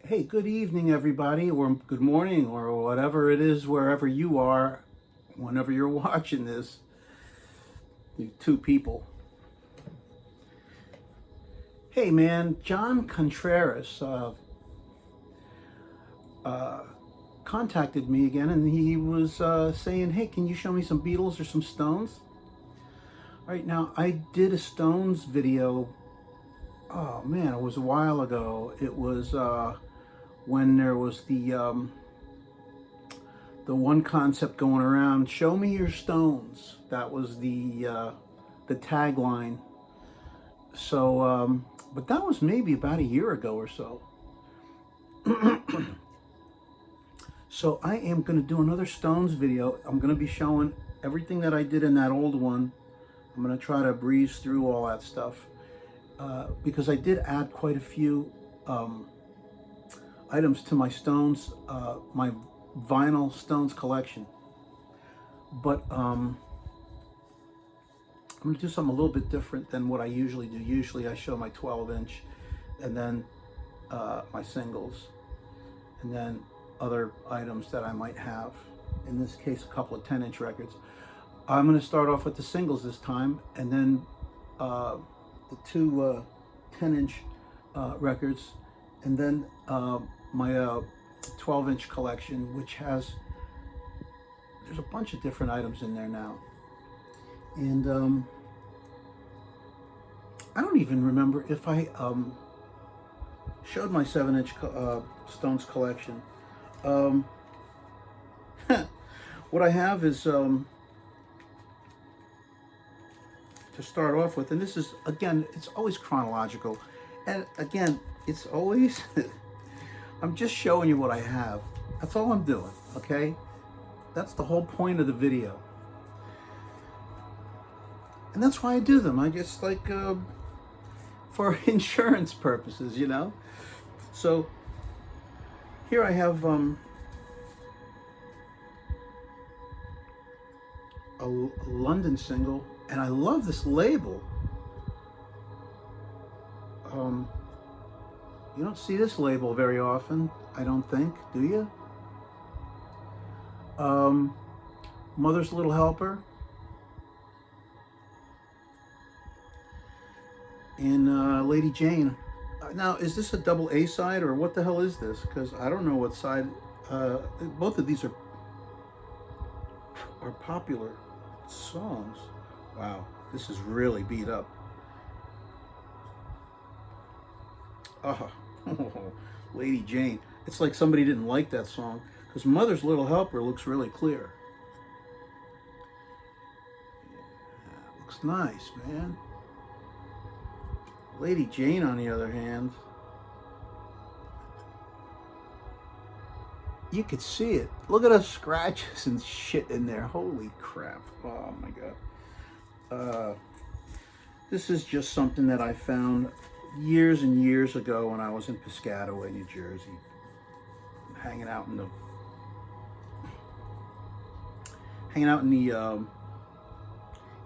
Hey, good evening, everybody, or good morning, or whatever it is, wherever you are, whenever you're watching this. You two people. Hey, man, John Contreras contacted me again, and he was saying, "Hey, can you show me some Beatles or some Stones?" All right, now I did a Stones video. Oh man, it was a while ago. It was when there was the one concept going around, "Show me your Stones." That was the tagline. So, but that was maybe about a year ago or so. So I am going to do another Stones video. I'm going to be showing everything that I did in that old one. I'm going to try to breeze through all that stuff because I did add quite a few items to my Stones, my vinyl Stones collection. But I'm going to do something a little bit different than what I usually do. Usually I show my 12-inch and then my singles and then other items that I might have. In this case, a couple of 10-inch records. I'm going to start off with the singles this time, and then the two 10-inch records, and then my 12-inch collection, which there's a bunch of different items in there now. And I don't even remember if I showed my 7-inch Stones collection. What I have is to start off with, and this is, again, it's always chronological. And again, it's always, I'm just showing you what I have. That's all I'm doing, okay? That's the whole point of the video. And that's why I do them. I just like, for insurance purposes, you know? So here I have a London single, and I love this label. You don't see this label very often, I don't think, do you? Mother's Little Helper. And Lady Jane. Now, is this a double A side, or what the hell is this? Because I don't know what side. Both of these are popular songs. Wow, this is really beat up. Oh, Lady Jane. It's like somebody didn't like that song, because Mother's Little Helper looks really clear. Yeah, looks nice, man. Lady Jane, on the other hand, you could see it. Look at those scratches and shit in there. Holy crap. Oh my god. This is just something that I found years and years ago when I was in Piscataway, New Jersey, hanging out in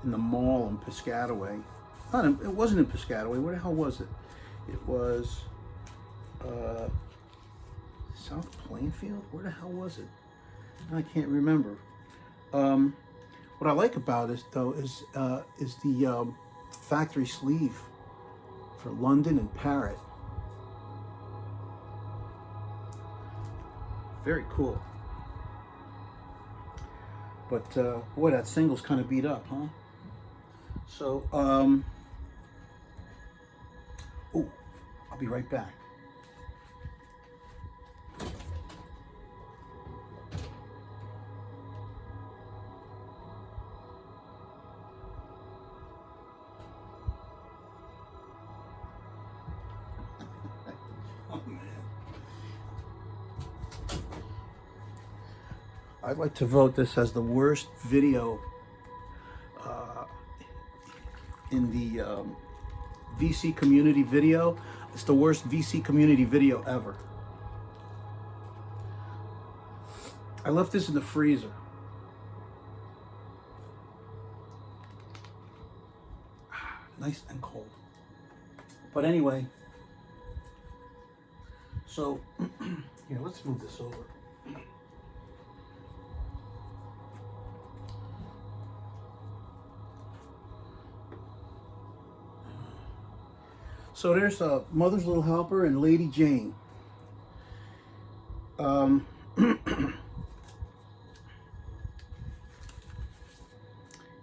the mall in Piscataway. It wasn't in Piscataway. Where the hell was it? It was South Plainfield. Where the hell was it? I can't remember. What I like about it though is the factory sleeve for London and Parrot. Very cool. But boy, that single's kind of beat up, huh? So, oh, I'll be right back. Oh man. I'd like to vote this as the worst video in the VC community video. It's the worst VC community video ever. I left this in the freezer. Nice and cold. But anyway, So, here, let's move this over. So there's Mother's Little Helper and Lady Jane.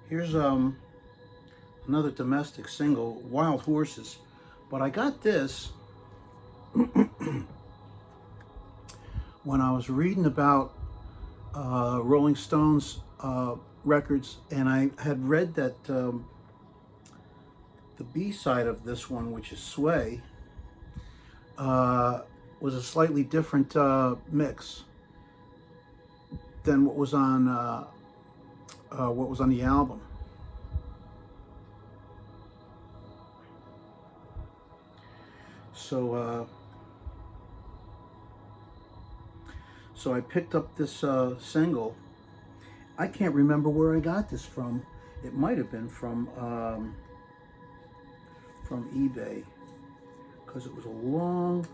Here's another domestic single, Wild Horses. But I got this when I was reading about Rolling Stones records, and I had read that the B-side of this one, which is Sway, was a slightly different mix than what was on the album. So so I picked up this single. I can't remember where I got this from. It might have been from eBay, because it was a long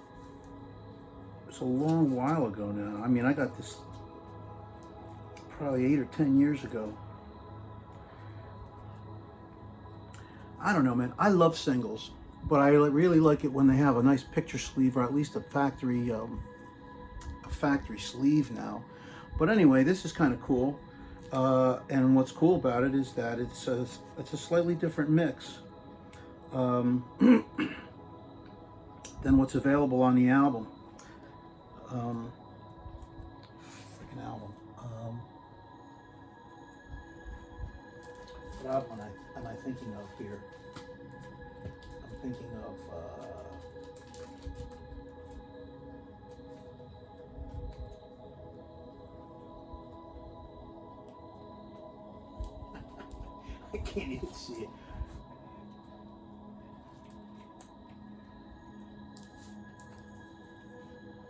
while ago now. I mean, I got this probably 8 or 10 years ago. I don't know, man. I love singles, but I really like it when they have a nice picture sleeve, or at least a factory sleeve now. But anyway, this is kind of cool. And what's cool about it is that it's a slightly different mix than what's available on the album. Freaking album. What album am I thinking of here? I'm thinking of I can't even see it.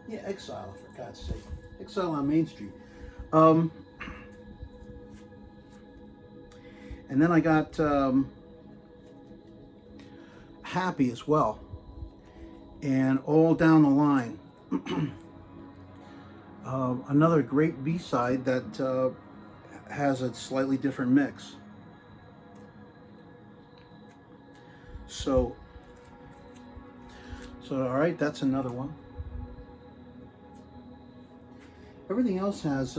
Yeah, Exile, for God's sake. Exile on Main Street. And then I got Happy as well. And all down the line. Another great B-side that has a slightly different mix. So all right, that's another one. Everything else has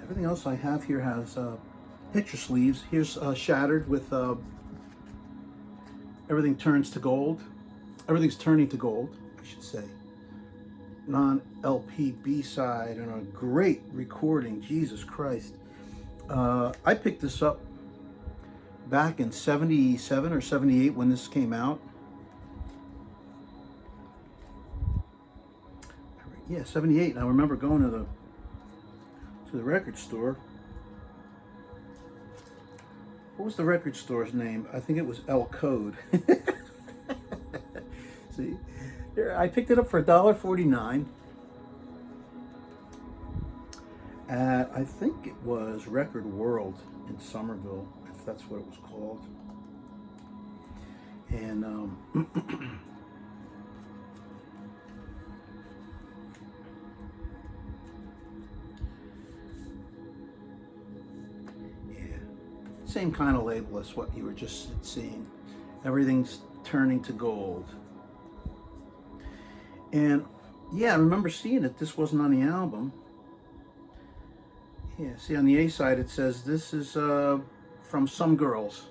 everything else I have here has picture sleeves. Here's Shattered with Everything Turns to Gold. Everything's Turning to Gold, I should say. Non-LP B-side, and a great recording. Jesus Christ. I picked this up back in 77 or 78 when this came out. Yeah, 78. And I remember going to the record store. What was the record store's name? I think it was El Code. See, here, I picked it up for $1.49 at, I think it was Record World in Somerville, if that's what it was called. And same kind of label as what you were just seeing. Everything's Turning to Gold. And yeah, I remember seeing it. This wasn't on the album. Yeah, see on the A side it says this is from Some Girls.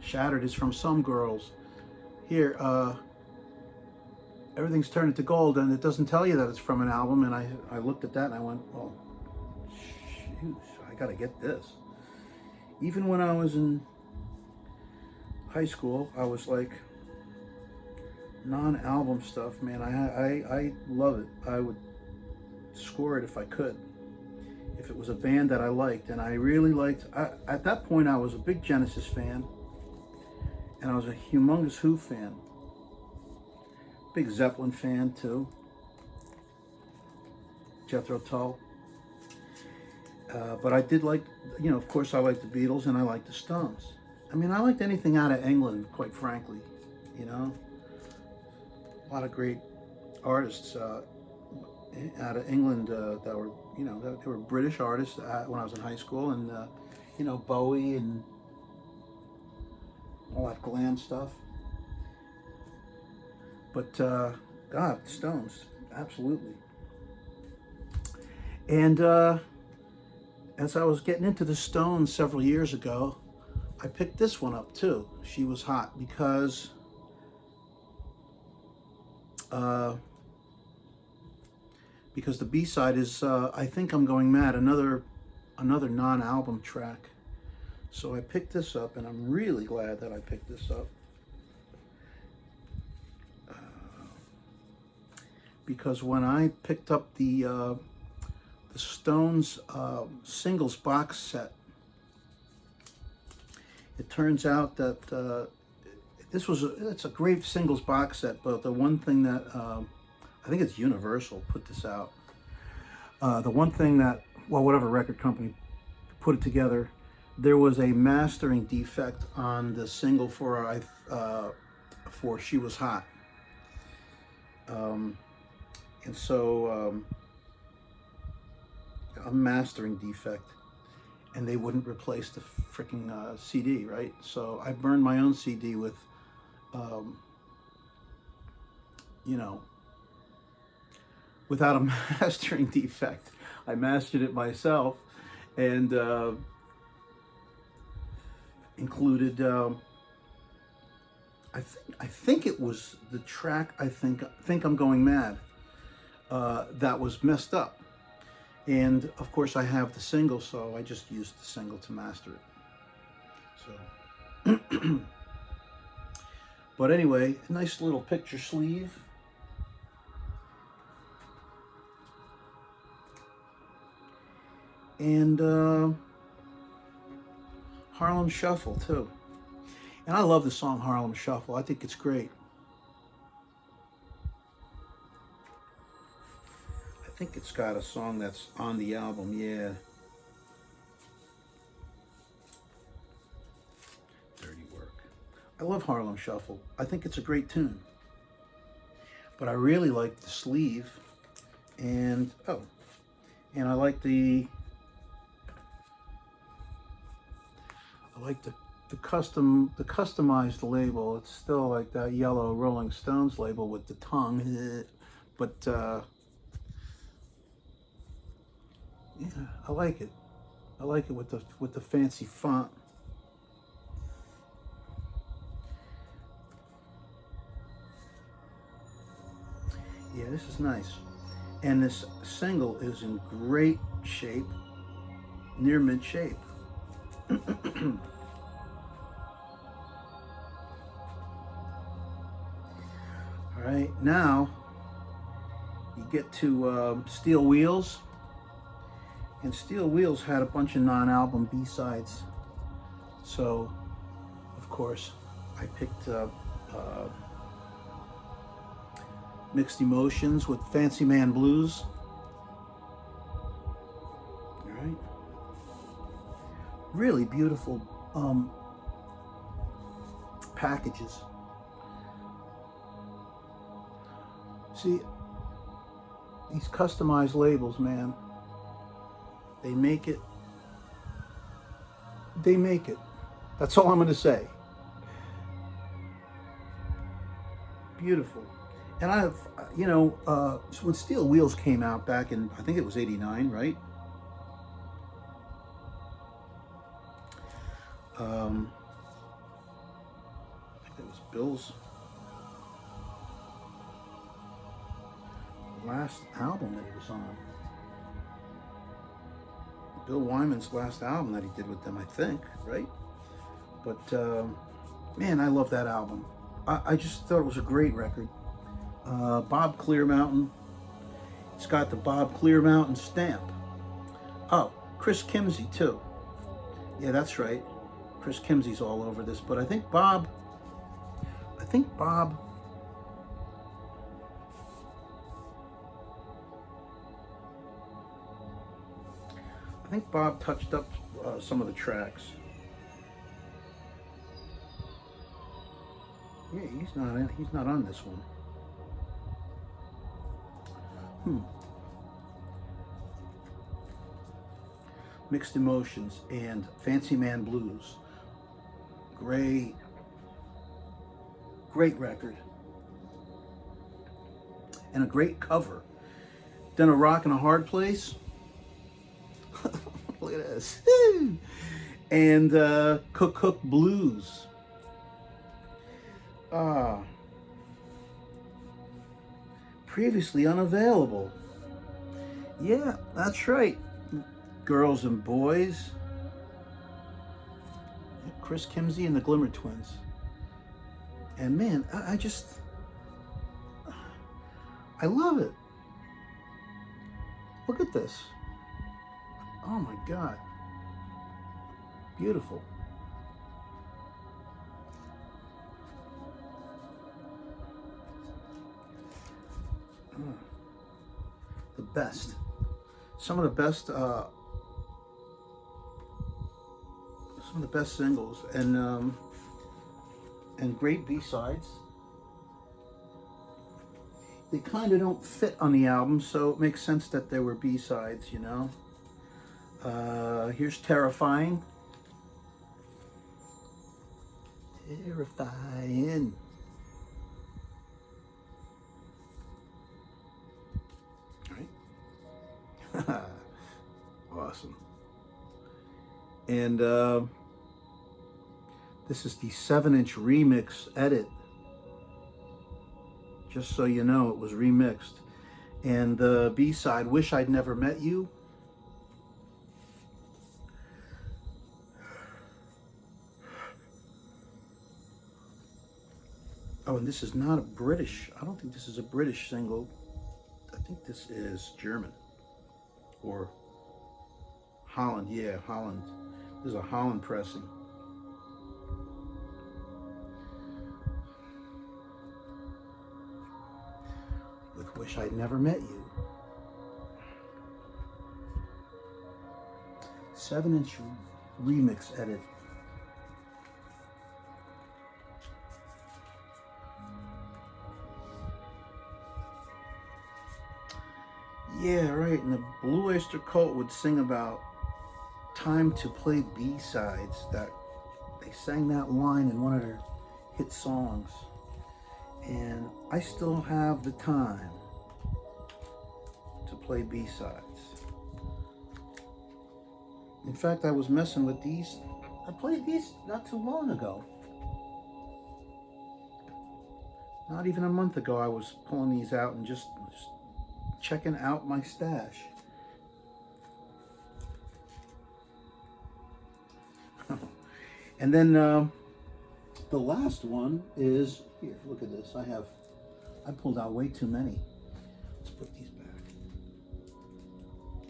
Shattered is from Some Girls. Here, Everything's Turning to Gold, and it doesn't tell you that it's from an album. And I looked at that and I went, oh, I gotta get this. Even when I was in high school, I was like, non-album stuff, man, I love it. I would score it if I could, if it was a band that I liked. And I really liked, at that point I was a big Genesis fan, and I was a humongous Who fan, big Zeppelin fan too, Jethro Tull. But I did like, of course I liked the Beatles and I liked the Stones. I mean, I liked anything out of England, quite frankly. You know, a lot of great artists out of England that were, you know, they were British artists when I was in high school, and you know, Bowie and all that glam stuff. But God, Stones, absolutely. And as I was getting into the Stones several years ago, I picked this one up too. She Was Hot, uh, because the B-side is I Think I'm Going Mad, another non-album track. So I picked this up, and I'm really glad that I picked this up. Because when I picked up the Stones singles box set, it turns out that it's a great singles box set, but the one thing that I think it's Universal put this out. The one thing that, well, whatever record company put it together, there was a mastering defect on the single for She Was Hot. And so a mastering defect, and they wouldn't replace the freaking CD, right? So I burned my own CD with, you know, without a mastering defect. I mastered it myself, and included, I think it was the track, I think I'm Going Mad, that was messed up. And of course I have the single, so I just used the single to master it. So, but anyway, a nice little picture sleeve. And Harlem Shuffle too. And I love the song Harlem Shuffle. I think it's great. I think it's got a song that's on the album, yeah. Dirty Work. I love Harlem Shuffle. I think it's a great tune. But I really like the sleeve, and and I like the customized label. It's still like that yellow Rolling Stones label with the tongue, but yeah, I like it. I like it with the fancy font. Yeah, this is nice. And this single is in great shape, near mint shape. All right, now you get to Steel Wheels. And Steel Wheels had a bunch of non-album B-sides. So, of course, I picked up Mixed Emotions with Fancy Man Blues. All right. Really beautiful packages. See, these customized labels, man, they make it. That's all I'm going to say. Beautiful. And I've, you know, when Steel Wheels came out back in, I think it was '89, right? I think it was Bill's last album that he was on. Bill Wyman's last album that he did with them, I think, right? But man, I love that album. I just thought it was a great record. Bob Clearmountain. It's got the Bob Clearmountain stamp. Oh, Chris Kimsey too. Yeah, that's right. Chris Kimsey's all over this, but I think Bob touched up some of the tracks. Yeah, he's not on this one. Mixed Emotions and Fancy Man Blues. Great record. And a great cover. Then A Rock in a Hard Place. Look at this. And Cook Cook Blues. Previously unavailable. Yeah, that's right. Girls and Boys. Chris Kimsey and the Glimmer Twins. And man, I love it. Look at this. Oh my God. Beautiful. The best. Some of the best singles and great B-sides. They kind of don't fit on the album, so it makes sense that there were B-sides, you know. Here's Terrifying. Terrifying. All right. Awesome. And this is the 7-inch remix edit. Just so you know, it was remixed. And the B-side, Wish I'd Never Met You. Oh, and this is not a British, I don't think this is a British single. I think this is German. Or Holland, yeah, Holland. This is a Holland pressing. With Wish I'd Never Met You. 7-inch remix edit. Yeah, right. And the Blue Oyster Cult would sing about time to play B-sides. That they sang that line in one of their hit songs. And I still have the time to play B-sides. In fact, I was messing with these. I played these not too long ago. Not even a month ago, I was pulling these out and just checking out my stash. And then the last one is here. Look at this. I pulled out way too many. Let's put these back. Yeah, there we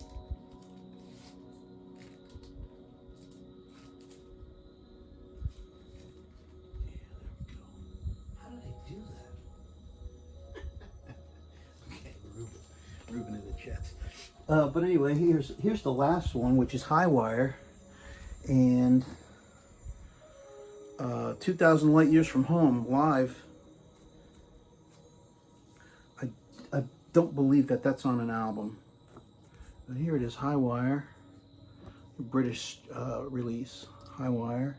go. How did I do that? Okay, Ruben in the chats. But anyway, here's the last one, which is Highwire, and 2,000 Light Years from Home live. I don't believe that that's on an album. But here it is, Highwire, the British release, Highwire.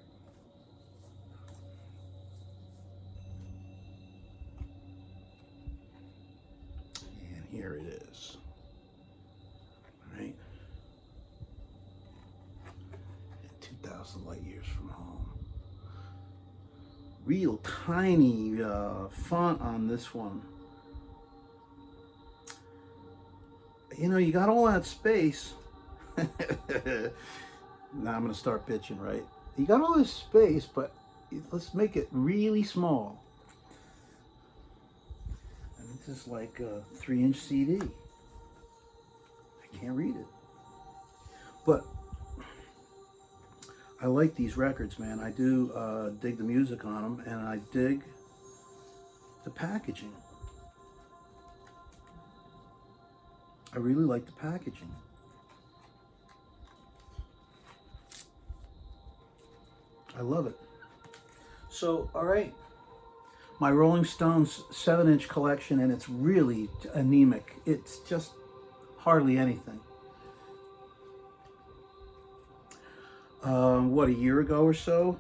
And here it is. All right. And 2,000 Light Years from Home. Real tiny font on this one. You know, you got all that space. Now I'm going to start bitching, right? You got all this space, but let's make it really small. And this is like a 3-inch CD. I can't read it. But I like these records, man. I do dig the music on them, and I dig the packaging. I really like the packaging. I love it. So, all right. my Rolling Stones 7-inch collection, and it's really anemic. It's just hardly anything. What, a year ago or so,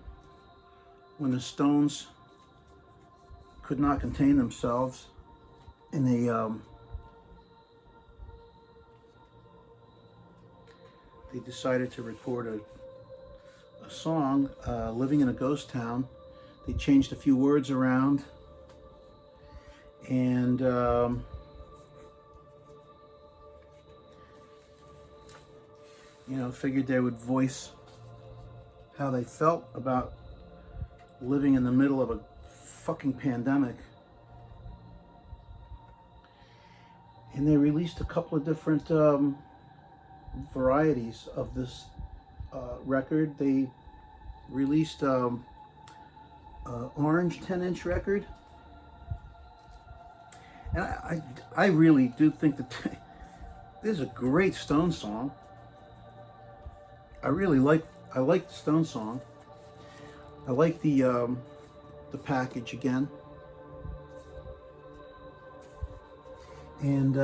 when the Stones could not contain themselves, and they decided to record a song, Living in a Ghost Town. They changed a few words around, and figured they would voice how they felt about living in the middle of a fucking pandemic. And they released a couple of different varieties of this record. They released orange 10-inch record, and I really do think that this is a great Stone song. I like the Stone song. I like the package again, and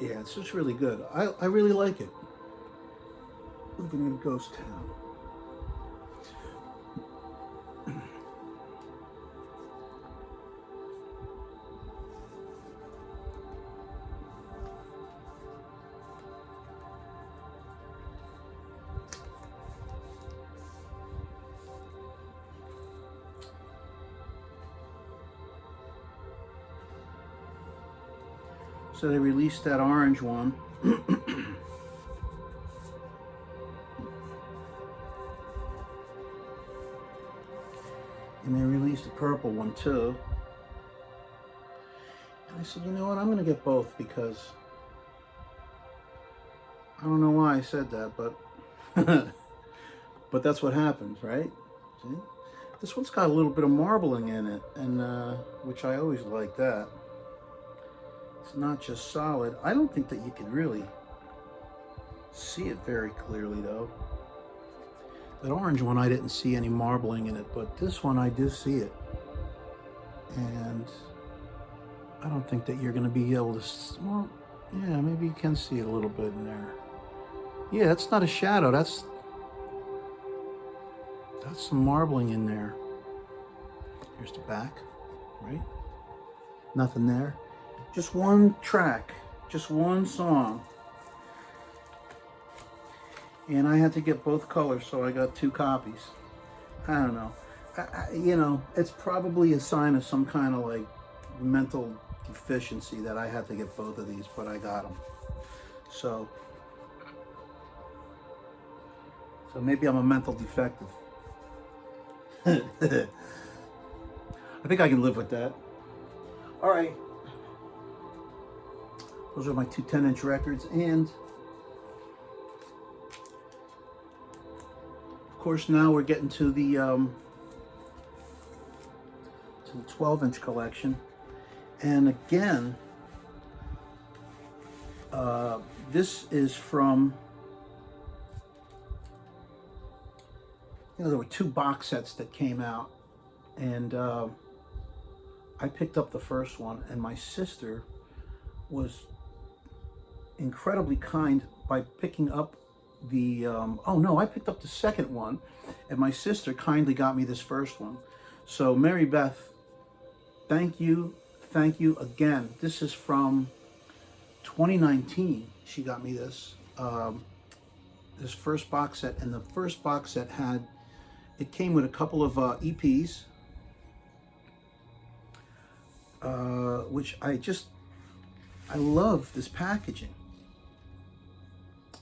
yeah, it's just really good. I really like it. Living in a Ghost Town. So they released that orange one. And they released a purple one too. And I said, you know what, I'm going to get both, because I don't know why I said that, but but that's what happens, right? See? This one's got a little bit of marbling in it, and which I always like that. It's not just solid. I don't think that you can really see it very clearly, though. That orange one, I didn't see any marbling in it, but this one I do see it. And I don't think that you're going to be able to, well, yeah, maybe you can see it a little bit in there. Yeah, that's not a shadow. That's some marbling in there. Here's the back, right? Nothing there. Just one track, just one song. And I had to get both colors, so I got 2 copies. I don't know. It's probably a sign of some kind of like mental deficiency that I had to get both of these, but I got them. So maybe I'm a mental defective. I think I can live with that. All right. Those are my 2 10-inch records, and of course now we're getting to the 12-inch collection. And again, this is from, there were 2 box sets that came out, and I picked up the first one, and my sister was incredibly kind by picking up the I picked up the second one, and my sister kindly got me this first one. So Mary Beth, thank you again. This is from 2019. She got me this first box set, and the first box set came with a couple of EPs, which I love this packaging.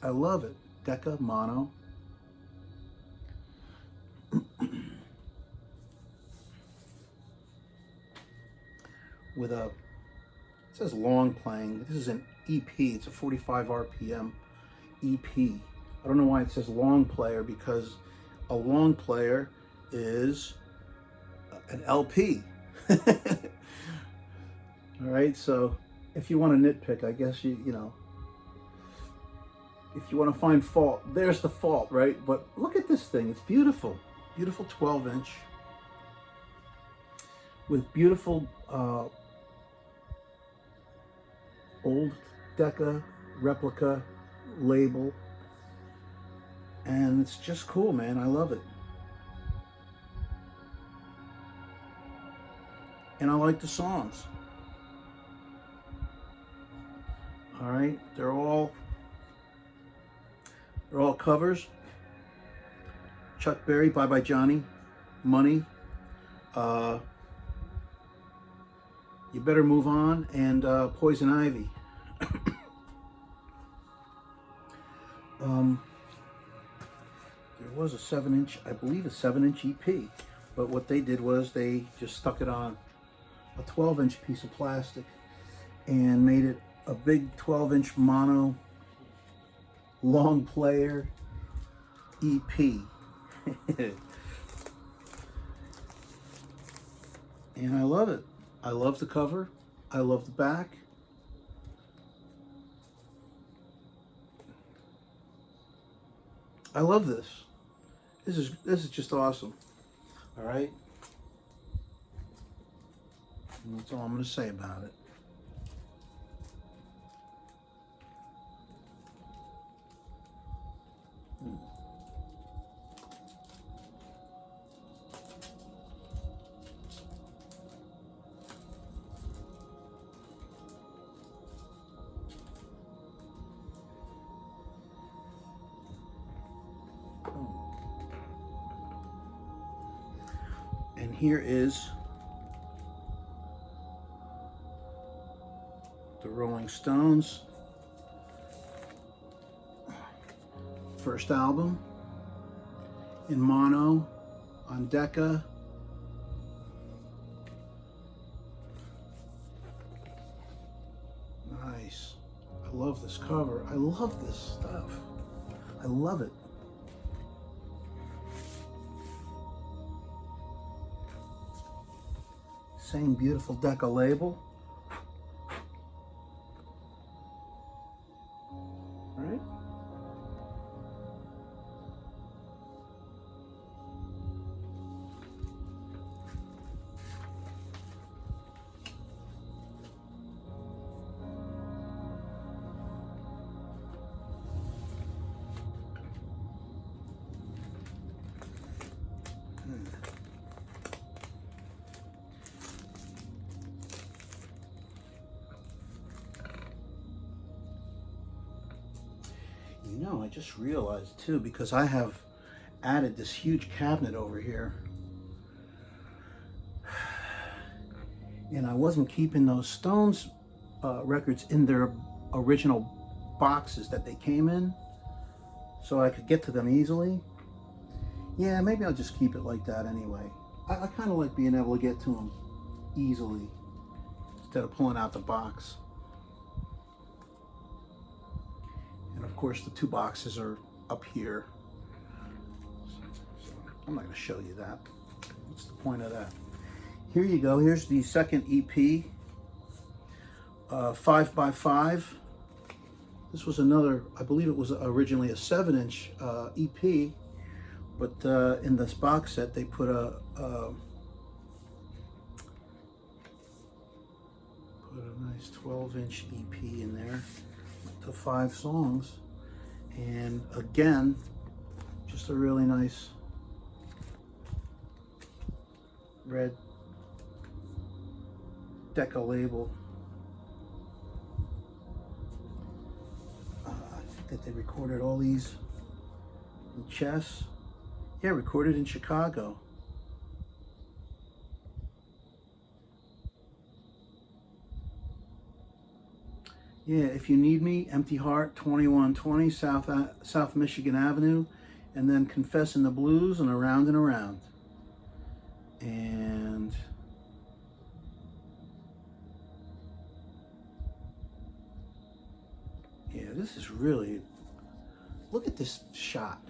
I love it. Decca mono. With it says long playing. This is an EP. It's a 45 RPM EP. I don't know why it says long player, because a long player is an LP. All right, so if you want to nitpick, I guess you know, if you want to find fault, there's the fault, right? But look at this thing. It's beautiful. Beautiful 12-inch with beautiful old Decca replica label. And it's just cool, man. I love it. And I like the songs. All right, they're all covers. Chuck Berry, Bye Bye Johnny, Money, You Better Move On, and Poison Ivy. There was a 7-inch, I believe a 7-inch EP, but what they did was they just stuck it on a 12-inch piece of plastic and made it a big 12-inch mono long player EP. And I love it. I love the cover. I love the back. I love this. This is just awesome. All right. And that's all I'm going to say about it. And here is the Rolling Stones first album in mono on Decca. Nice. I love this cover. I love this stuff. I love it. Same beautiful Decca label. Right? You know, I just realized too, because I have added this huge cabinet over here, and I wasn't keeping those Stones records in their original boxes that they came in, so I could get to them easily. Yeah, maybe I'll just keep it like that anyway. I kind of like being able to get to them easily instead of pulling out the box. And of course the two boxes are up here. So I'm not going to show you that. What's the point of that? Here you go. Here's the second EP. 5x5. This was another, I believe it was originally a 7-inch EP, but in this box set they put a nice 12-inch EP in there. To 5 songs, and again, just a really nice red Decca label. I think that they recorded all these in Chess. Yeah, recorded in Chicago. Yeah, If You Need Me, Empty Heart, 2120 South Michigan Avenue, and then Confessing the Blues, and Around and Around. And yeah, this is really, look at this shot.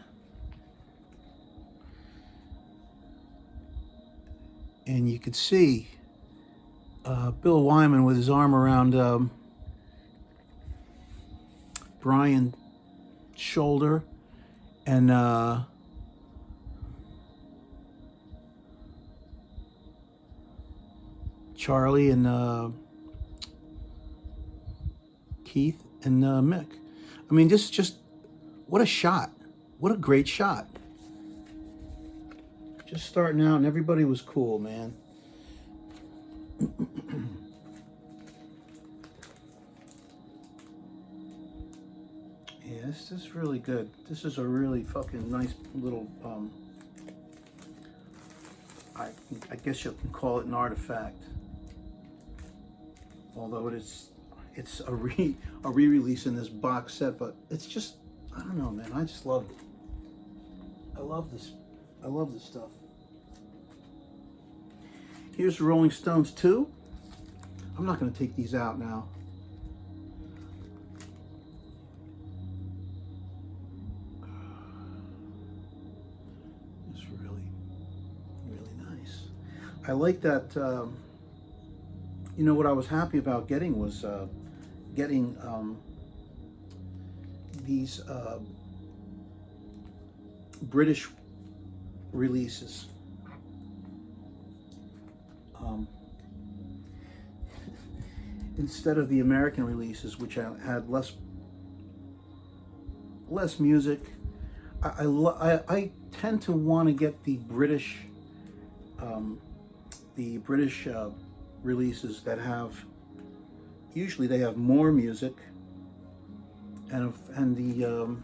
And you could see Bill Wyman with his arm around Brian's shoulder, and Charlie and Keith and Mick. I mean, this just, what a shot. What a great shot. Just starting out and everybody was cool, man. Yeah, this is really good. This is a really fucking nice little, I guess you can call it an artifact. Although it's a re-release in this box set, but it's just, I don't know, man. I just love it. I love this. I love this stuff. Here's the Rolling Stones 2. I'm not going to take these out now. It's really, really nice. I like that. You know, what I was happy about getting was getting these British releases. Instead of the American releases, which had less music, I tend to want to get the British releases that have, usually they have more music, and the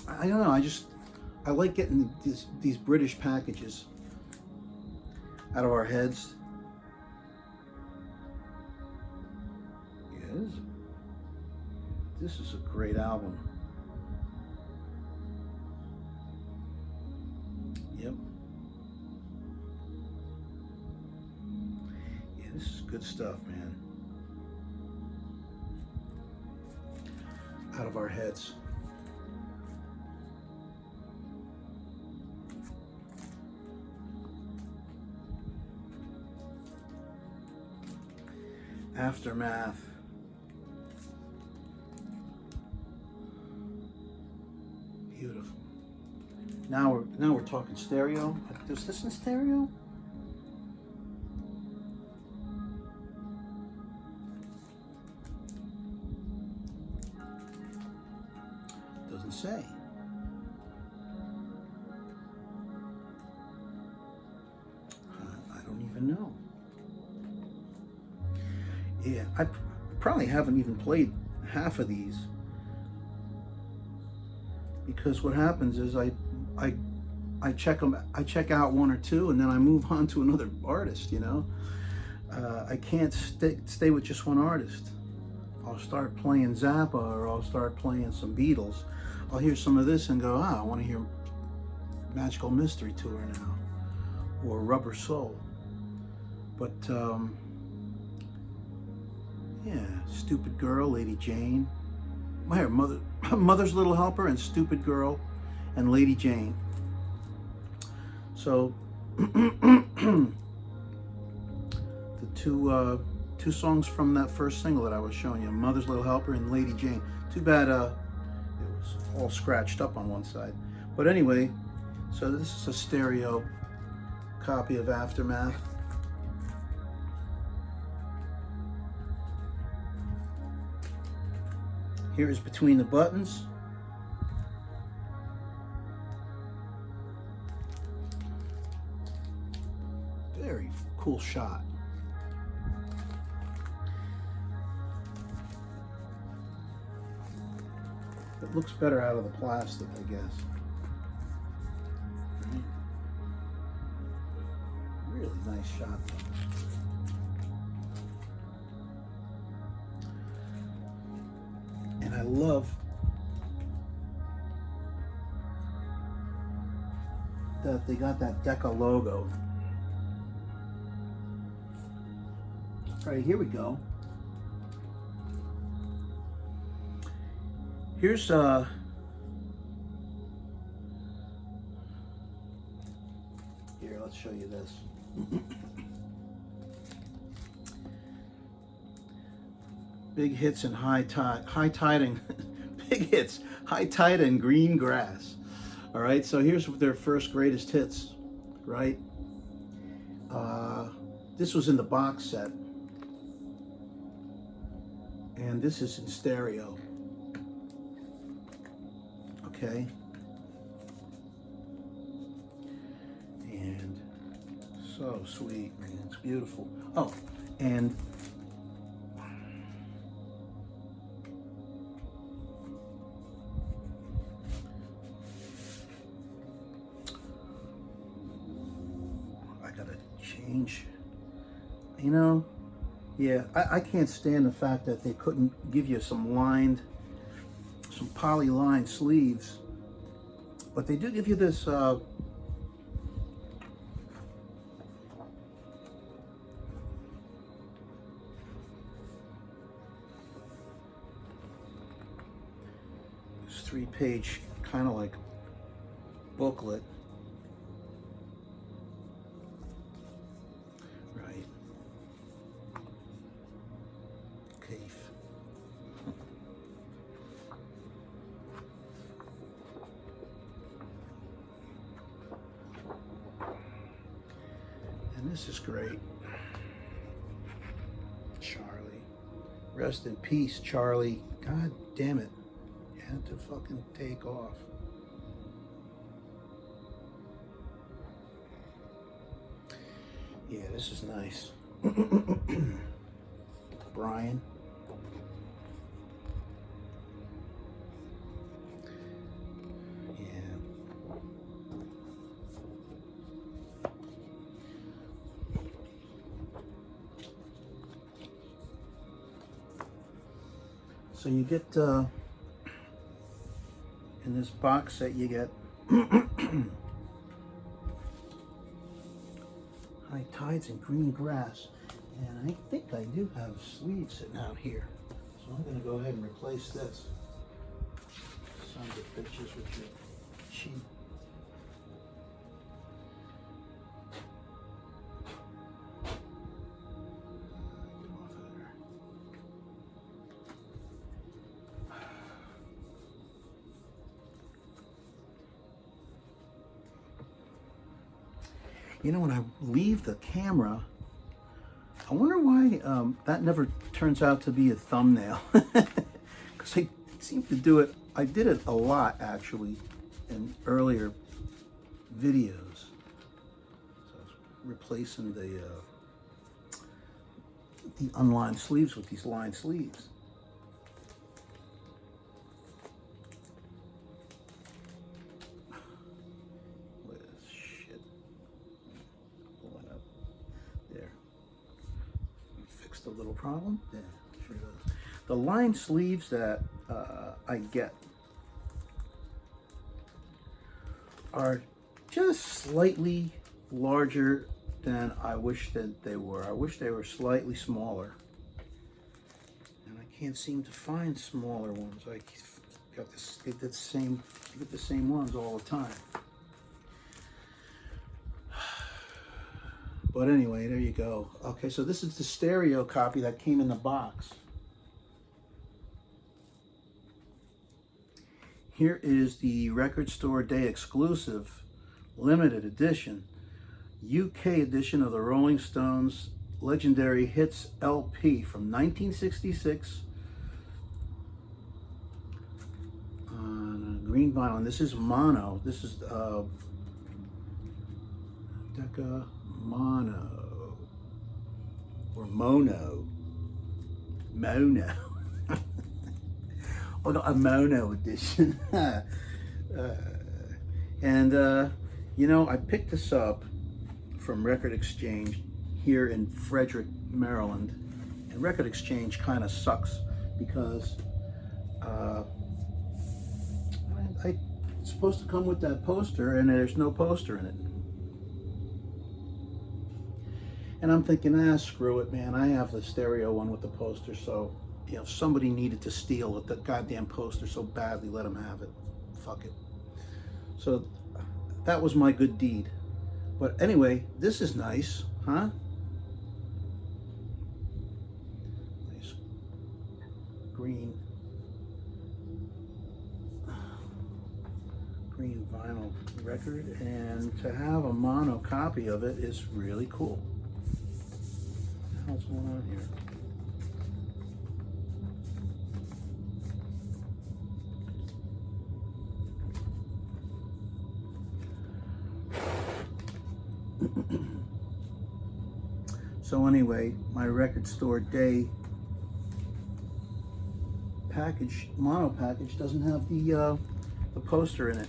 I don't know, I like getting these British packages out of our heads. Yeah, this is a great album. Yep. Yeah, this is good stuff, man. Out of our heads. Aftermath. Beautiful. Now we're talking stereo. Is this in stereo? Doesn't say. I don't even know. Yeah, I probably haven't even played half of these, because what happens is I check them, I check out one or two, and then I move on to another artist. You know, I can't stay with just one artist. I'll start playing Zappa, or I'll start playing some Beatles. I'll hear some of this and go, I want to hear Magical Mystery Tour now, or Rubber Soul. But yeah, Stupid Girl, Lady Jane. My Mother's Little Helper, and Stupid Girl, and Lady Jane. So the two songs from that first single that I was showing you, Mother's Little Helper and Lady Jane. Too bad it was all scratched up on one side. But anyway, so this is a stereo copy of Aftermath. Here is Between the Buttons. Very cool shot. It looks better out of the plastic, I guess. Really nice shot. And I love that they got that Decca logo. All right, here we go. Here's here, let's show you this. Big hits and high tide and big hits, high tide and green grass. All right, so here's their first greatest hits, right? This was in the box set, and this is in stereo. Okay, and so sweet, man. It's beautiful. Oh, and I gotta change. You know, yeah, I can't stand the fact that they couldn't give you some poly lined sleeves, but they do give you this this 3-page kind of like booklet. Right. Keith. And this is great. Charlie. Rest in peace, Charlie. God damn it. You had to fucking take off. Yeah, this is nice. Brian. Yeah. So you get in this box set you get high tides and green grass, and I think I do have sleeves sitting out here, so I'm going to go ahead and replace this. Sons of bitches with your cheap. Get off of there. You know, when I leave the camera, I wonder why that never turns out to be a thumbnail. Because I seem to do it, I did it a lot actually in earlier videos. So I was replacing the unlined sleeves with these lined sleeves. A little problem? Yeah, sure does. The lined sleeves that I get are just slightly larger than I wish that they were. I wish they were slightly smaller. And I can't seem to find smaller ones. I got this, I get the same ones all the time. But anyway, there you go. Okay, so this is the stereo copy that came in the box. Here is the Record Store Day exclusive limited edition, UK edition of the Rolling Stones Legendary Hits LP from 1966. Green vinyl, and this is mono. This is Decca Mono or Mono. Oh no, a mono edition. And you know, I picked this up from Record Exchange here in Frederick, Maryland, and Record Exchange kind of sucks because it's supposed to come with that poster and there's no poster in it. And I'm thinking, screw it, man. I have the stereo one with the poster, so you know, if somebody needed to steal the goddamn poster so badly, let them have it. Fuck it. So that was my good deed. But But anyway, this is nice, huh? Nice green vinyl record, and to have a mono copy of it is really cool. What the hell's going on here? So anyway, my record store day package, mono package, doesn't have the poster in it.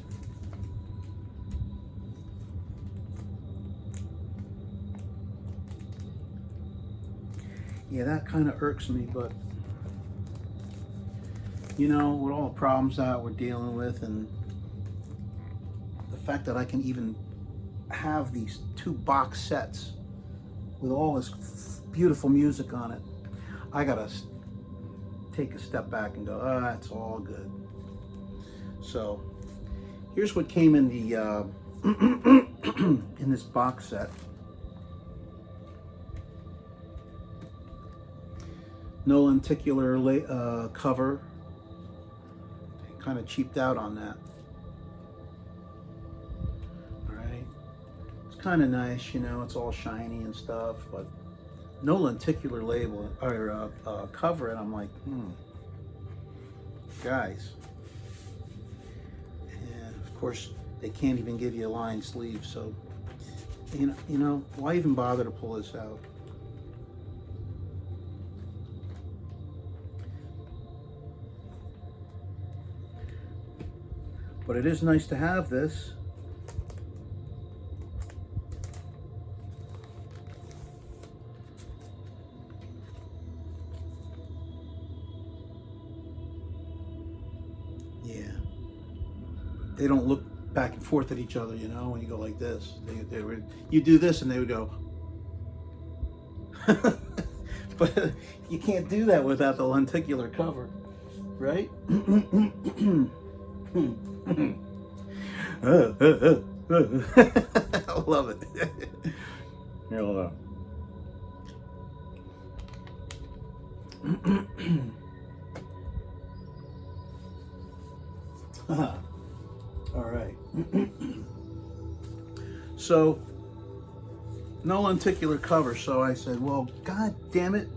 Yeah, that kind of irks me, but you know, with all the problems that we're dealing with, and the fact that I can even have these 2 box sets with all this beautiful music on it, I gotta take a step back and go, ah, it's all good. So here's what came in the in this box set. No lenticular cover. Kind of cheaped out on that. All right, it's kind of nice, you know. It's all shiny and stuff, but no lenticular label or cover, and I'm like, guys. And of course, they can't even give you a lined sleeve, so you know, why even bother to pull this out? But it is nice to have this. Yeah. They don't look back and forth at each other, you know, when you go like this. You do this and they would go. But you can't do that without the lenticular cover, right? I love it. Here, hold on. All right. So, no lenticular cover. So I said, well, God damn it.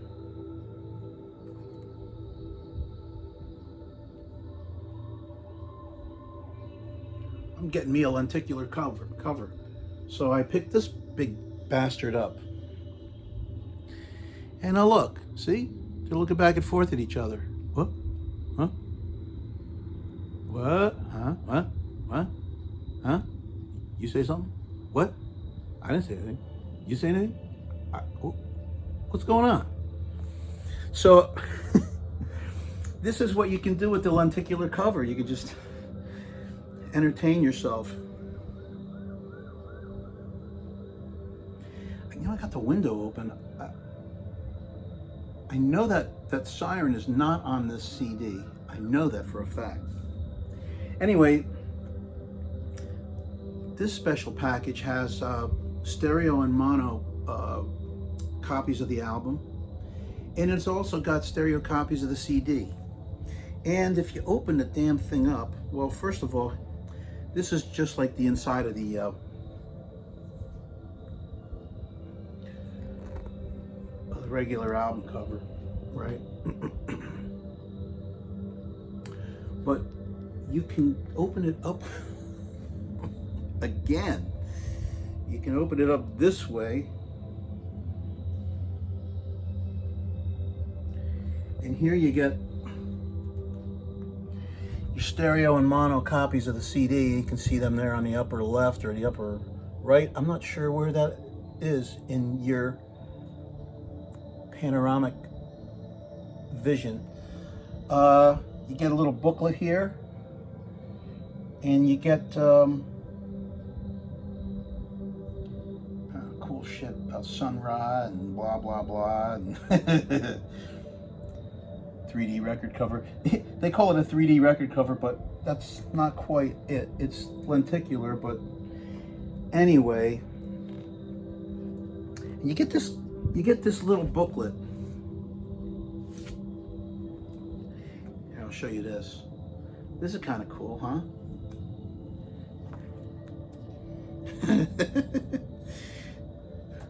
I'm getting me a lenticular cover. So I picked this big bastard up. And now look, see? They're looking back and forth at each other. What? Huh? What? Huh? What? What? Huh? You say something? What? I didn't say anything. You say anything? What's going on? So, this is what you can do with the lenticular cover. You can just entertain yourself. You know, I got the window open. I know that siren is not on this CD. I know that for a fact. Anyway, this special package has stereo and mono copies of the album, and it's also got stereo copies of the CD. And if you open the damn thing up, well, first of all, this is just like the inside of the regular album cover, right? But you can open it up again. You can open it up this way, and here you get your stereo and mono copies of the CD. You can see them there on the upper left or the upper right. I'm not sure where that is in your panoramic vision. You get a little booklet here, and you get cool shit about Sun Ra and blah blah blah, and 3D record cover. They call it a 3D record cover, but that's not quite it. It's lenticular, but anyway, And you get this little booklet. Here, I'll show you this. This is kind of cool, huh?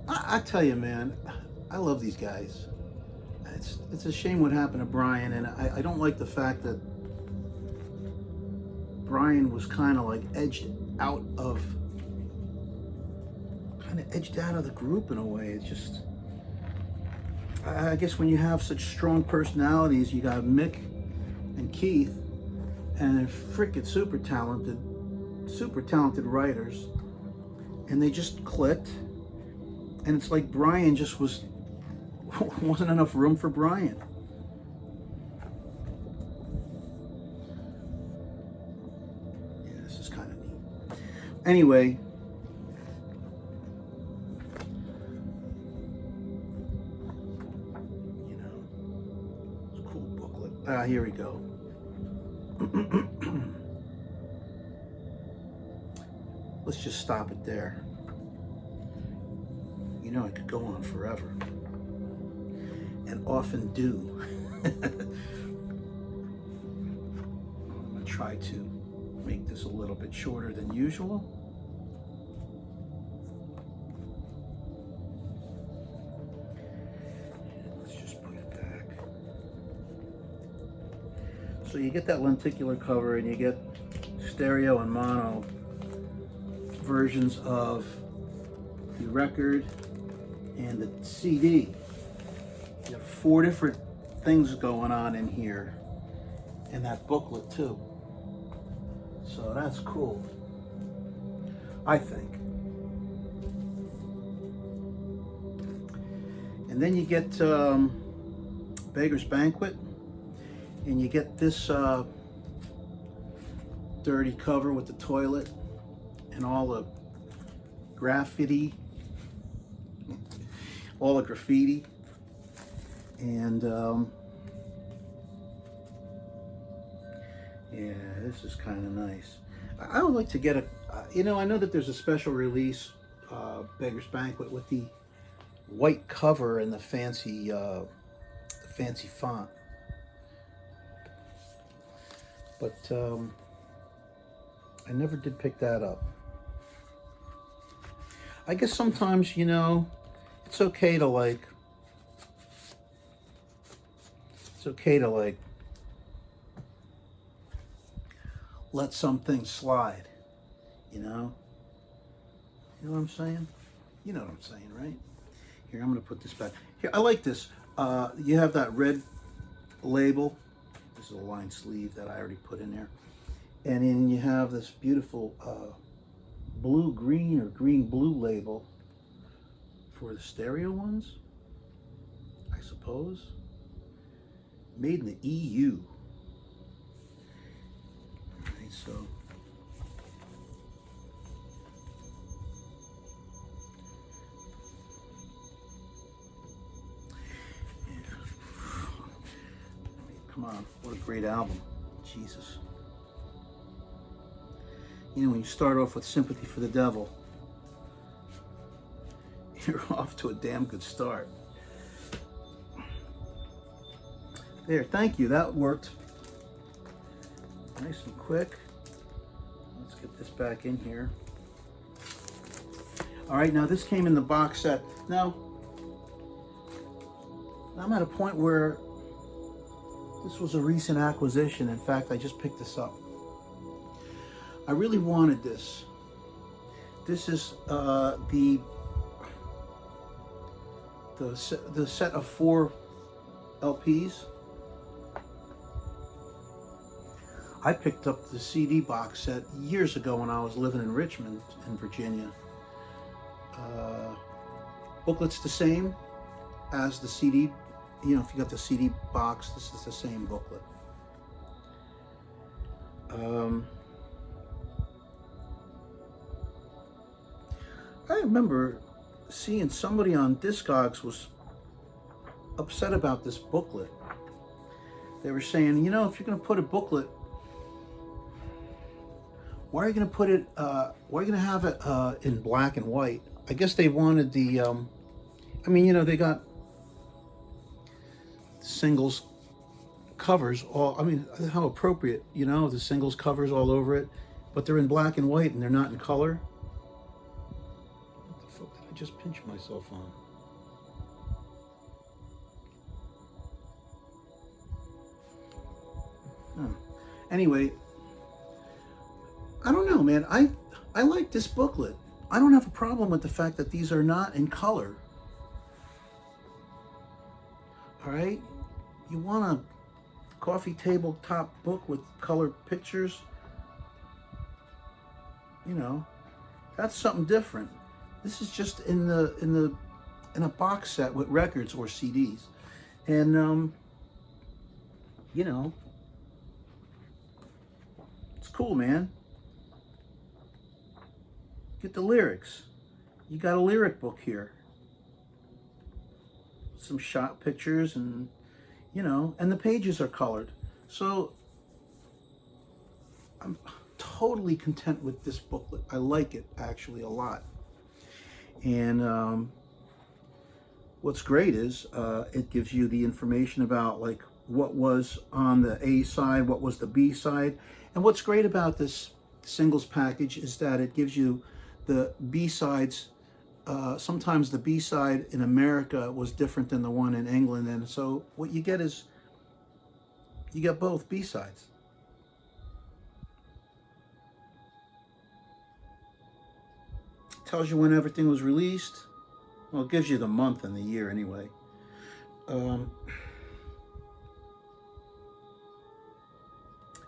I tell you, man, I love these guys. It's a shame what happened to Brian, and I don't like the fact that Brian was kind of edged out of the group in a way. It's just, I guess when you have such strong personalities, you got Mick and Keith, and they're freaking super talented writers, and they just clicked, and it's like Brian just wasn't enough room for Brian. Yeah, this is kind of neat. Anyway, it's a cool booklet. Here we go. Let's just stop it there. I could go on forever, and often do. I'm going to try to make this a little bit shorter than usual. Let's just put it back. So you get that lenticular cover, and you get stereo and mono versions of the record and the CD. You have 4 different things going on in here, and that booklet too. So that's cool, I think. And then you get Beggar's Banquet, and you get this dirty cover with the toilet and all the graffiti, and yeah, this is kind of nice. I would like to get I know that there's a special release, Beggar's Banquet, with the white cover and the fancy font, but I never did pick that up. I guess sometimes, it's okay to let some things slide, You know what I'm saying? You know what I'm saying, right? Here, I'm gonna put this back. Here, I like this. You have that red label. This is a lined sleeve that I already put in there. And then you have this beautiful blue-green or green-blue label for the stereo ones, I suppose. Made in the EU. All right, so yeah. Come on, what a great album. Jesus. When you start off with Sympathy for the Devil, you're off to a damn good start. There, thank you, that worked. Nice and quick. Let's get this back in here. All right, now this came in the box set. Now, I'm at a point where this was a recent acquisition. In fact, I just picked this up. I really wanted this. This is the set of 4 LPs. I picked up the CD box set years ago when I was living in Richmond, in Virginia. Booklet's the same as the CD. If you got the CD box, this is the same booklet. I remember seeing somebody on Discogs was upset about this booklet. They were saying, if you're going to put a booklet, why are you going to put it? Why are you going to have it in black and white? I guess they wanted the I mean, you know, they got singles covers all, I mean, how appropriate, you know, the singles covers all over it, but they're in black and white and they're not in color. What the fuck did I just pinch myself on? Huh. Anyway, I don't know, man. I like this booklet. I don't have a problem with the fact that these are not in color. All right? You want a coffee tabletop book with colored pictures? You know, that's something different. This is just in a box set with records or CDs. And you know, it's cool, man. Get the lyrics. You got a lyric book here. Some shot pictures and, you know, and the pages are colored. So I'm totally content with this booklet. I like it actually a lot. And what's great is it gives you the information about like what was on the A side, what was the B side. And what's great about this singles package is that it gives you the B sides. Sometimes the B side in America was different than the one in England. And so what you get is you get both B sides. Tells you when everything was released. Well, it gives you the month and the year anyway.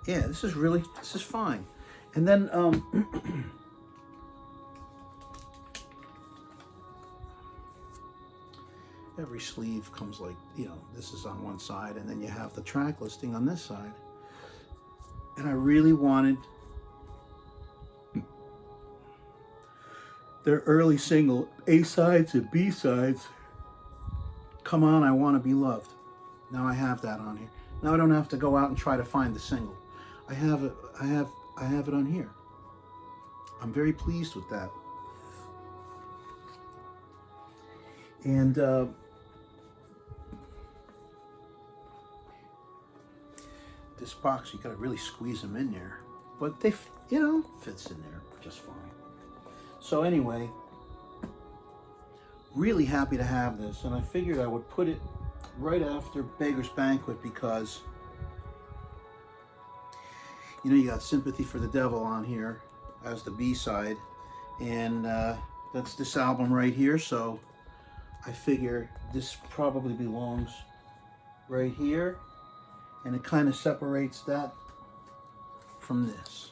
Yeah, this is fine. And then every sleeve comes like, you know, this is on one side and then you have the track listing on this side. And I really wanted their early single A sides and B sides. Come On, I Want to Be Loved. Now I have that on here. Now I don't have to go out and try to find the single. I have it on here. I'm very pleased with that. And this box, you gotta really squeeze them in there, but they, you know, fits in there just fine. So anyway, really happy to have this, and I figured I would put it right after Beggar's Banquet because, you know, you got Sympathy for the Devil on here as the B-side, and that's this album right here, so I figure this probably belongs right here, and it kind of separates that from this.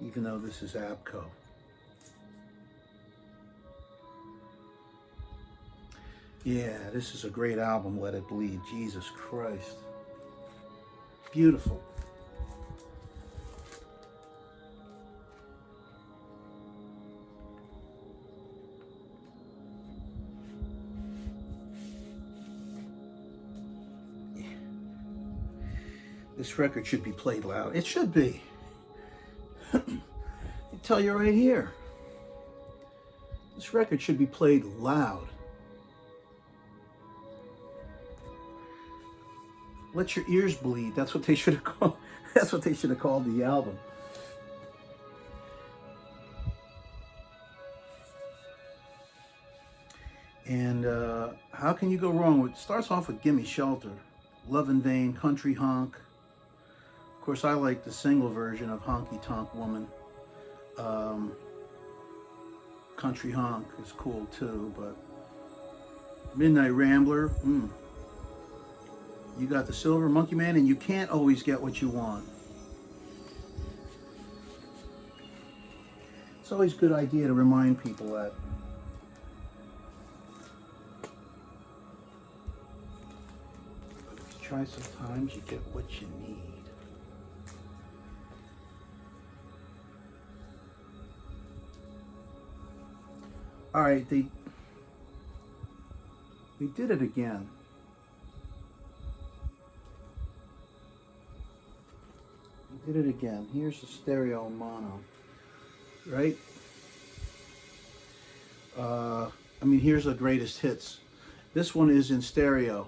Even though this is ABKCO. Yeah, this is a great album, Let It Bleed. Jesus Christ. Beautiful. Yeah. This record should be played loud. It should be. I tell you right here. This record should be played loud. Let your ears bleed. That's what they should have called. That's what they should have called the album. And how can you go wrong with? It starts off with "Gimme Shelter," "Love in Vain," "Country Honk." Of course, I like the single version of "Honky Tonk Woman." "Country Honk" is cool too, but "Midnight Rambler." You got the Silver Monkey Man, and you can't always get what you want. It's always a good idea to remind people that. But if you try sometimes, you get what you need. All right, they did it again. Did it again. Here's the stereo mono, right? I mean, here's the greatest hits. This one is in stereo.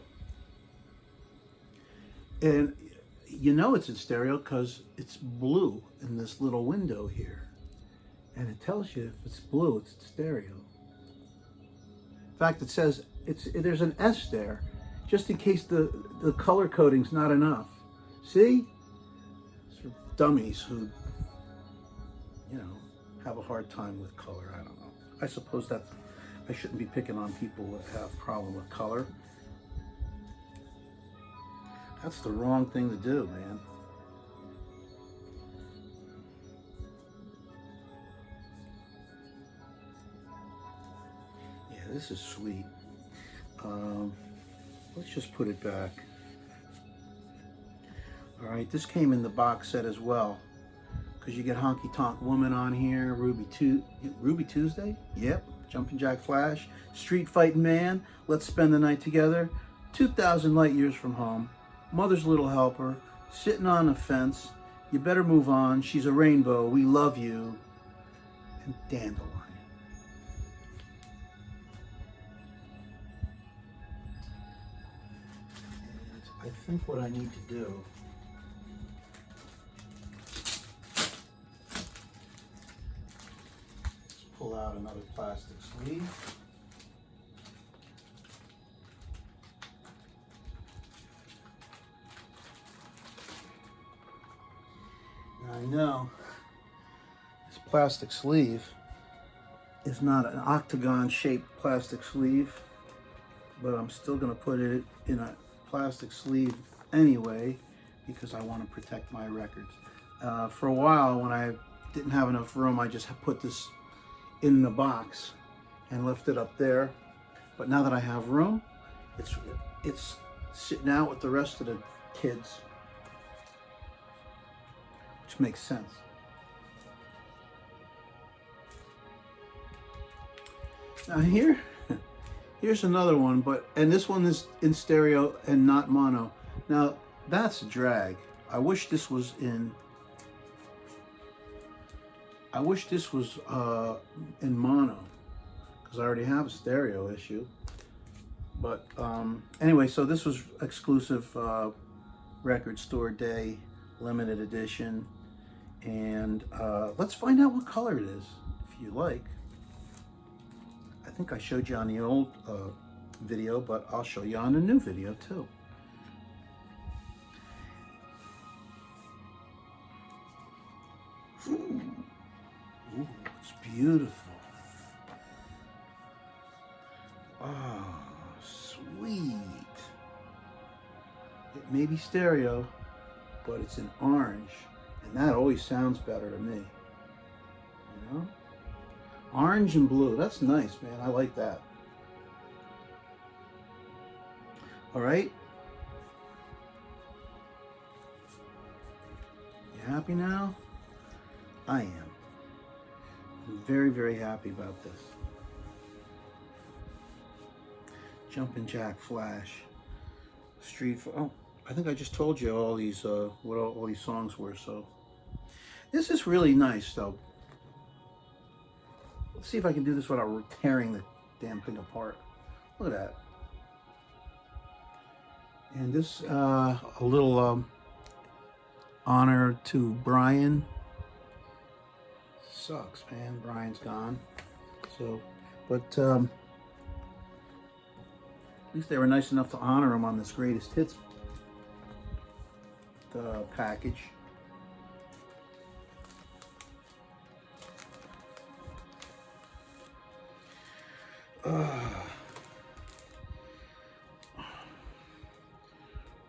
And you know it's in stereo because it's blue in this little window here. And it tells you if it's blue, it's stereo. In fact, it says there's an S there, just in case the color coding's not enough. See? It's for dummies who, you know, have a hard time with color. I don't know. I suppose I shouldn't be picking on people that have a problem with color. That's the wrong thing to do, man. Yeah, this is sweet. Let's just put it back. All right, this came in the box set as well, because you get Honky Tonk Woman on here, Ruby Tuesday, yep, Jumpin' Jack Flash, Street Fightin' Man, Let's Spend the Night Together, 2,000 Light Years from Home, Mother's Little Helper, Sitting on a Fence, You Better Move On, She's a Rainbow, We Love You, and Dandelion. And I think what I need to do is pull out another plastic sleeve. Now I know this plastic sleeve is not an octagon shaped plastic sleeve, but I'm still going to put it in a plastic sleeve anyway because I want to protect my records. For a while, when I didn't have enough room, I just put this in the box and left it up there. But now that I have room, it's sitting out with the rest of the kids, which makes sense. Now here's another one, and this one is in stereo and not mono. Now that's a drag. I wish this was in mono, because I already have a stereo issue. But anyway, so this was exclusive record store day, limited edition, and let's find out what color it is, if you like. I think I showed you on the old video, but I'll show you on the new video too. Ooh, it's beautiful. Oh, sweet. It may be stereo, but it's in orange, and that always sounds better to me. You know? Orange and blue, that's nice, man. I like that. All right. You happy now? I am. I'm very, very happy about this. Jumpin' Jack Flash. Oh, I think I just told you all these, what all these songs were, so. This is really nice, though. Let's see if I can do this without tearing the damn thing apart. Look at that. And this, a little honor to Brian. Sucks, man. Brian's gone. So, but at least they were nice enough to honor him on this greatest hits package.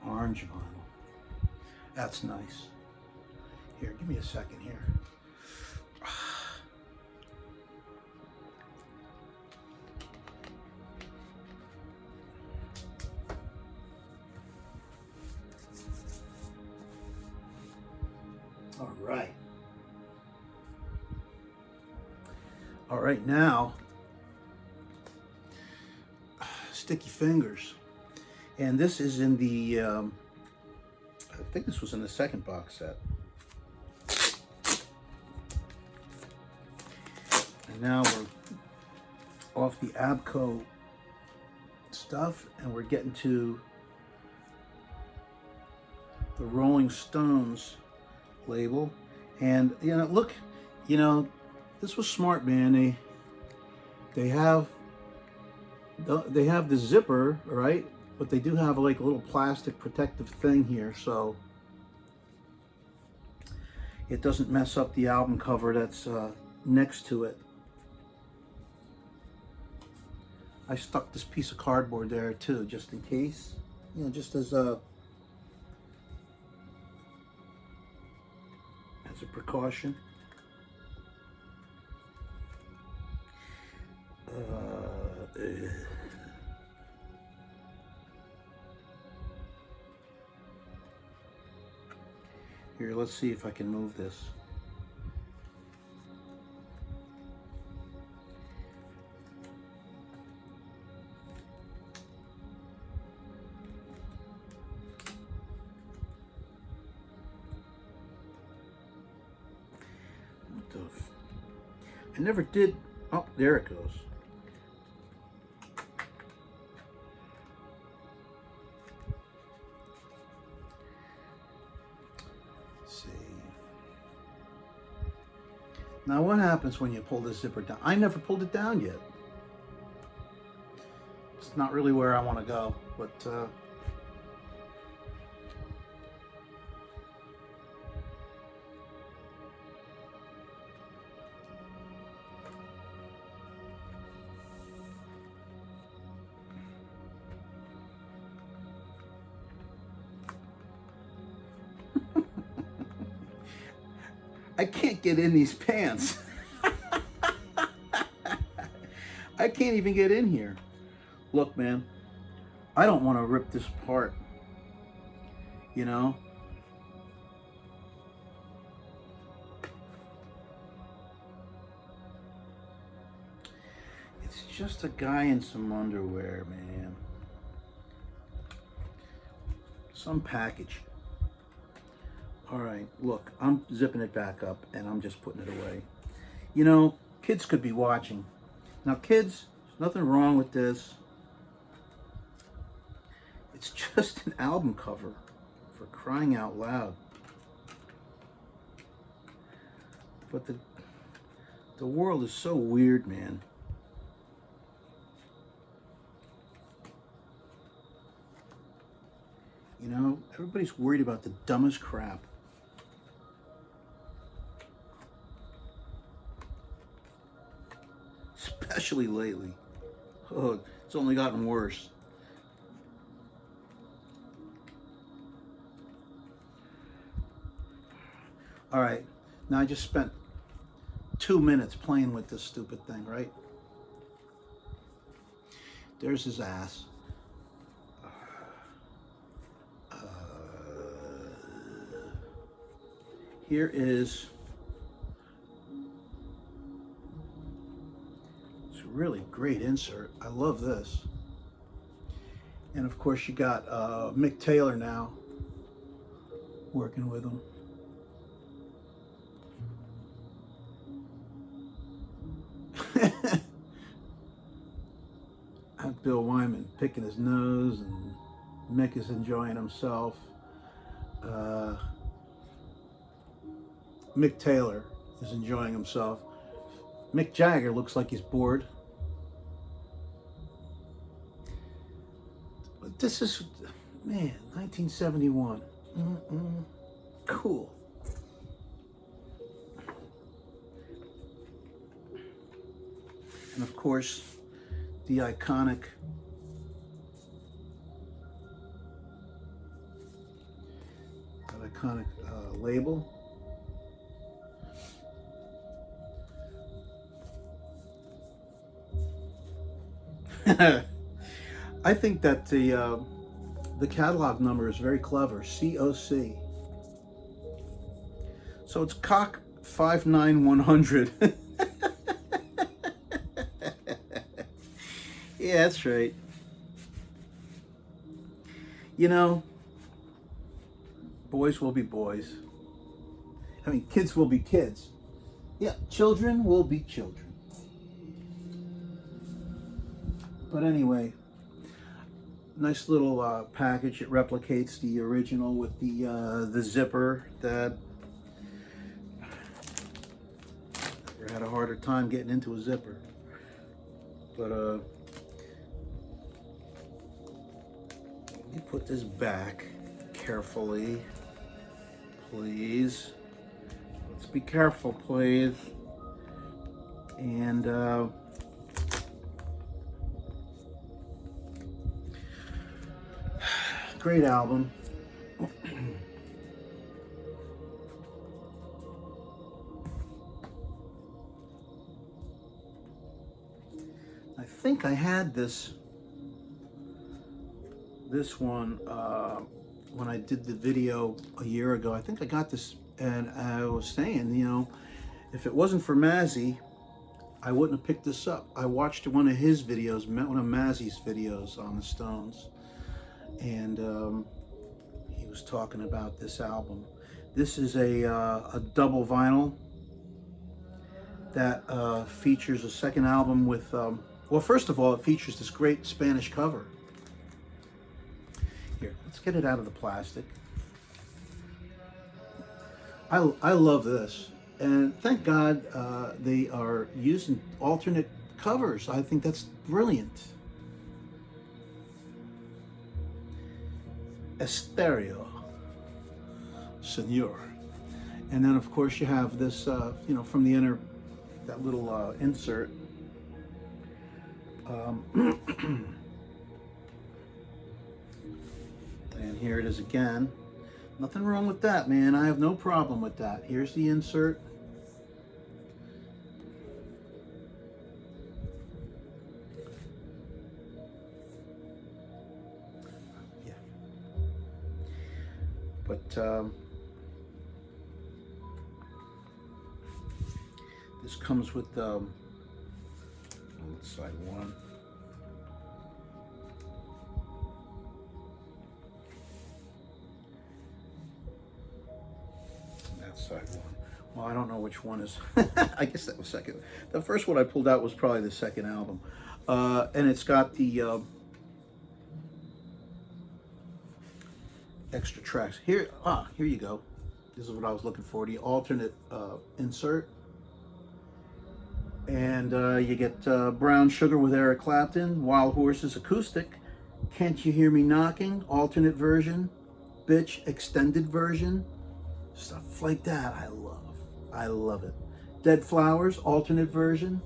Orange vinyl. That's nice. Here, give me a second here. All right. All right, now, Sticky Fingers. And this is in the, I think this was in the second box set. And now we're off the Abco stuff, and we're getting to the Rolling Stones label. And you know, look, you know, this was smart, man. They have the zipper, right? But they do have like a little plastic protective thing here, so it doesn't mess up the album cover that's next to it. I stuck this piece of cardboard there too, just in case, you know, just as a precaution. Here, let's see if I can move this. I never did. Oh, there it goes. Let's see. Now, what happens when you pull this zipper down? I never pulled it down yet. It's not really where I want to go, but I can't get in these pants. I can't even get in here. Look, man, I don't want to rip this apart, you know? It's just a guy in some underwear, man. Some package. All right, look, I'm zipping it back up and I'm just putting it away. You know, kids could be watching. Now, kids, there's nothing wrong with this. It's just an album cover, for crying out loud. But the world is so weird, man. You know, everybody's worried about the dumbest crap. Especially lately. Oh, it's only gotten worse. All right, now I just spent 2 minutes playing with this stupid thing, right? There's his ass. Here is, it's a really great insert. I love this. And of course you got Mick Taylor now working with him. And Bill Wyman picking his nose, and Mick is enjoying himself. Mick Taylor is enjoying himself. Mick Jagger looks like he's bored. But this is, man, 1971. Cool. And of course, the iconic label. I think that the catalog number is very clever. COC. So it's Cock 59100. Yeah, that's right. You know, boys will be boys. I mean, kids will be kids. Yeah, children will be children. But anyway, nice little package. It replicates the original with the zipper that never had a harder time getting into a zipper. But let me put this back carefully, please. Let's be careful, please. And great album. I think I had this one when I did the video a year ago. I think I got this, and I was saying, you know, if it wasn't for Mazzy, I wouldn't have picked this up. I watched one of his videos, one of Mazzy's videos on the Stones, and he was talking about this album. This is a double vinyl that features a second album with, well, first of all, it features this great Spanish cover. Here, let's get it out of the plastic. I love this. And thank God they are using alternate covers. I think that's brilliant. Estéreo, Senor. And then, of course, you have this, you know, from the inner, that little insert. And here it is again. Nothing wrong with that, man. I have no problem with that. Here's the insert. Yeah. But this comes with side one. Side one. Well, I don't know which one is. I guess that was second. The first one I pulled out was probably the second album, and it's got the extra tracks here. Here you go. This is what I was looking for. The alternate insert, and you get Brown Sugar with Eric Clapton, Wild Horses acoustic, Can't You Hear Me Knocking alternate version, Bitch extended version. Stuff like that, I love it. Dead Flowers, alternate version.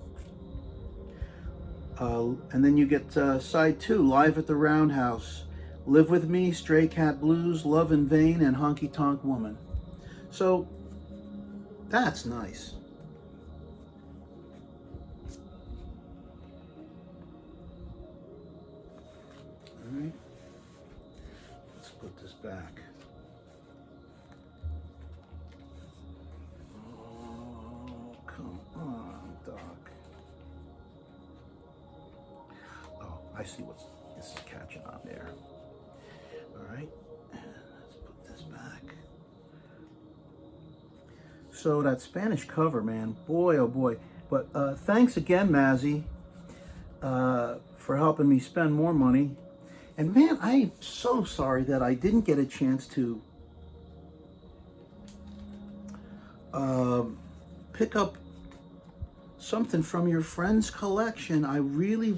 And then you get side two, Live at the Roundhouse, Live With Me, Stray Cat Blues, Love in Vain, and Honky Tonk Woman. So, that's nice. All right, let's put this back. I see what this is catching on there. All right, let's put this back. So that Spanish cover, man, boy, oh boy. But thanks again, Mazzy, for helping me spend more money. And man, I'm so sorry that I didn't get a chance to pick up something from your friend's collection. I really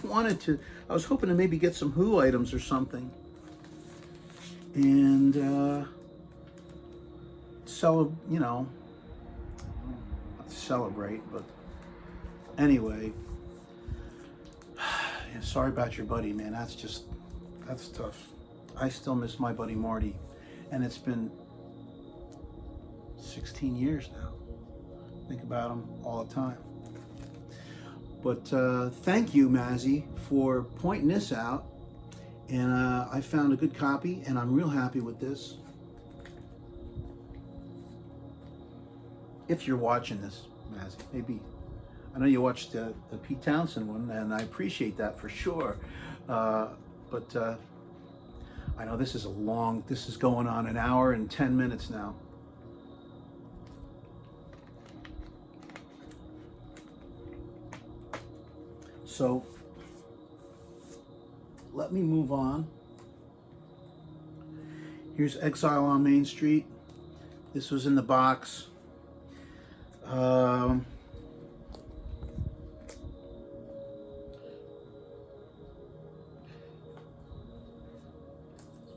wanted to. I was hoping to maybe get some Who items or something, and you know, not celebrate, but anyway. Yeah, sorry about your buddy, man. That's tough. I still miss my buddy Marty, and it's been 16 years now. Think about them all the time. But thank you, Mazzy, for pointing this out. And I found a good copy, and I'm real happy with this. If you're watching this, Mazzy, maybe. I know you watched the Pete Townshend one, and I appreciate that for sure. But I know this is this is going on 1 hour and 10 minutes now. So let me move on. Here's Exile on Main Street. This was in the box.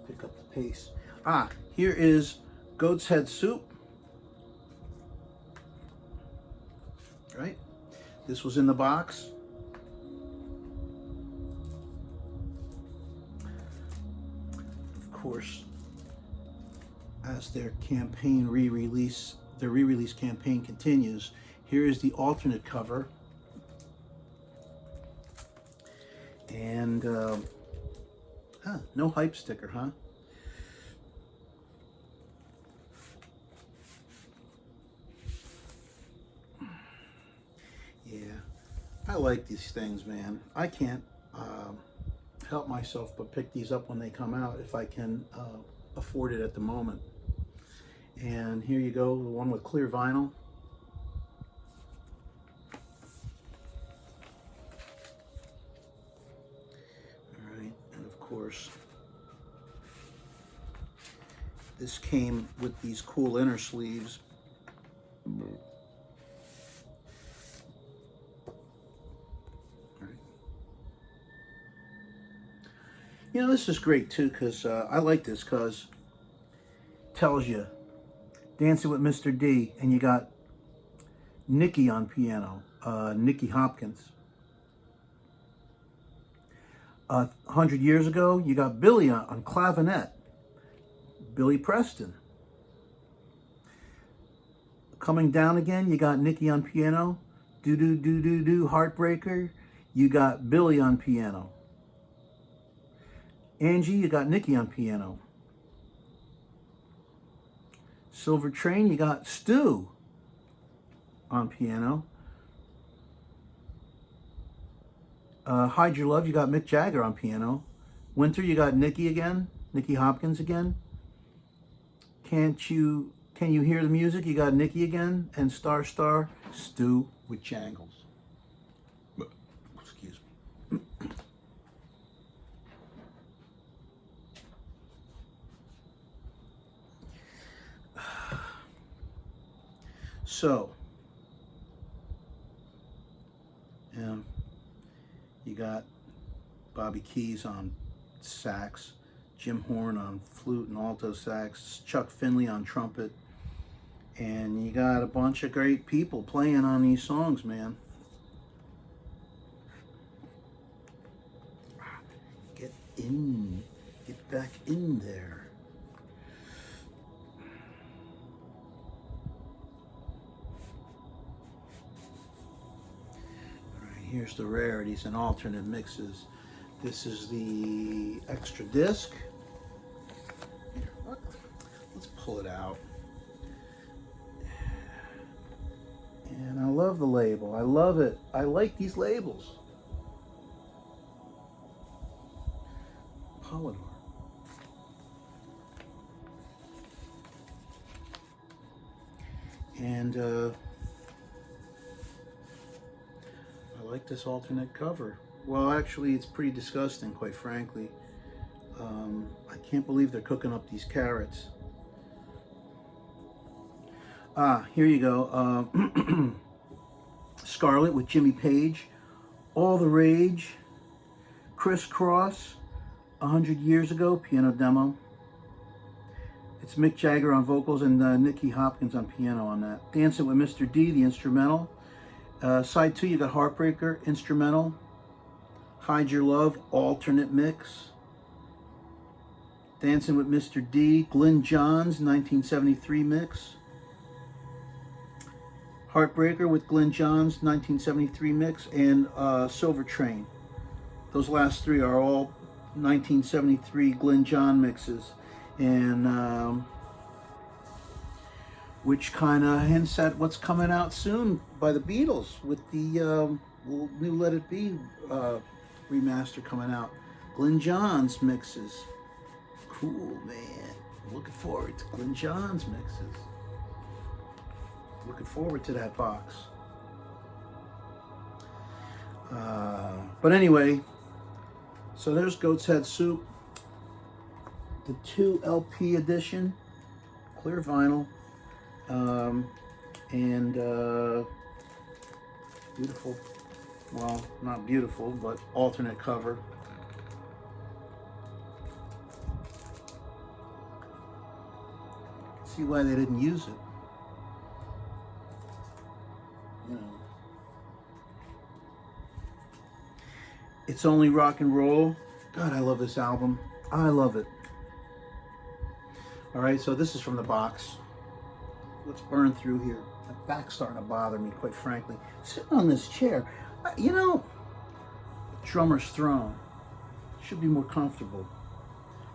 Pick up the pace. Here is Goat's Head Soup. Right? This was in the box. Of course, as their campaign their re-release campaign continues, here is the alternate cover. And no hype sticker, huh? Yeah, I like these things, man. I can't help myself but pick these up when they come out if I can afford it at the moment. And here you go, the one with clear vinyl. All right, and of course, this came with these cool inner sleeves. You know, this is great too, because I like this because it tells you Dancing with Mr. D, and you got Nicky on piano, Nicky Hopkins. 100 years ago, you got Billy on clavinet, Billy Preston. Coming down again, you got Nicky on piano, Do Do Do Do Do Heartbreaker, you got Billy on piano. Angie, you got Nicky on piano. Silver Train, you got Stu on piano. Hide Your Love, you got Mick Jagger on piano. Winter, you got Nicky again, Nicky Hopkins again. Can You Hear the Music, you got Nicky again. And Star Star, Stu with Jangles. Excuse me. So, you got Bobby Keys on sax, Jim Horn on flute and alto sax, Chuck Finley on trumpet, and you got a bunch of great people playing on these songs, man. Get back in there. Here's the rarities and alternate mixes. This is the extra disc. Here, let's pull it out. And I love the label. I love it. I like these labels. Polydor. And I like this alternate cover. Well, actually, it's pretty disgusting, quite frankly. I can't believe they're cooking up these carrots. Here you go. Scarlet with Jimmy Page. All the Rage. Criss Cross. 100 Years Ago, piano demo. It's Mick Jagger on vocals and Nicky Hopkins on piano on that. Dancing with Mr. D, the instrumental. Side 2, you got Heartbreaker, instrumental. Hide Your Love, alternate mix. Dancing with Mr. D, Glyn Johns, 1973 mix. Heartbreaker with Glyn Johns, 1973 mix. And Silver Train. Those last three are all 1973 Glyn John mixes. And which kind of hints at what's coming out soon by the Beatles with the new Let It Be remaster coming out. Glyn Johns mixes. Cool, man. Looking forward to Glyn Johns mixes. Looking forward to that box. But anyway, So there's Goat's Head Soup, the 2 LP edition, clear vinyl, and beautiful, well, not beautiful, but alternate cover. See why they didn't use it. You know, It's Only Rock and Roll. God, I love this album. I love it. All right, so this is from the box. Let's burn through here. My back's starting to bother me, quite frankly. Sitting on this chair, you know, drummer's throne should be more comfortable.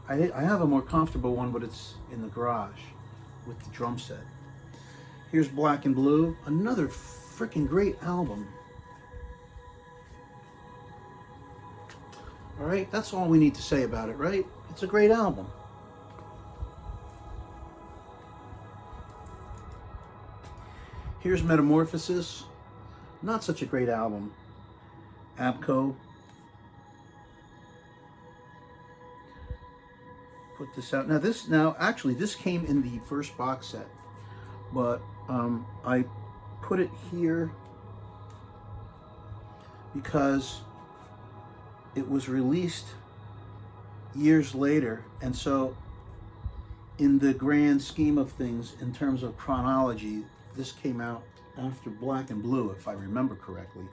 I have a more comfortable one, but it's in the garage with the drum set. Here's Black and Blue, another freaking great album. All right, that's all we need to say about it, right? It's a great album. Here's Metamorphosis, not such a great album. ABKCO. Put this out. Actually, this came in the first box set, but I put it here because it was released years later, and so in the grand scheme of things, in terms of chronology, this came out after Black and Blue, if I remember correctly.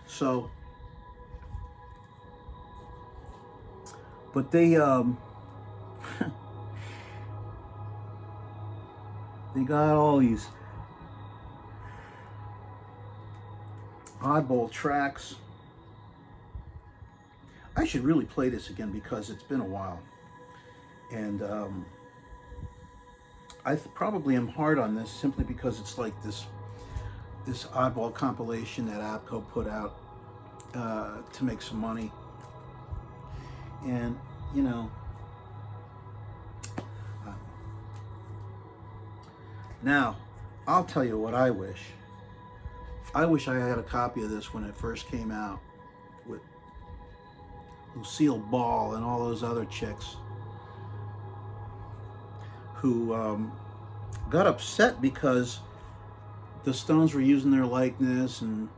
So, but they they got all these oddball tracks. I should really play this again because it's been a while, and I probably am hard on this simply because it's like this oddball compilation that ABKCO put out to make some money, and you know, now I'll tell you what I wish. I wish I had a copy of this when it first came out with Lucille Ball and all those other chicks who got upset because the Stones were using their likeness, and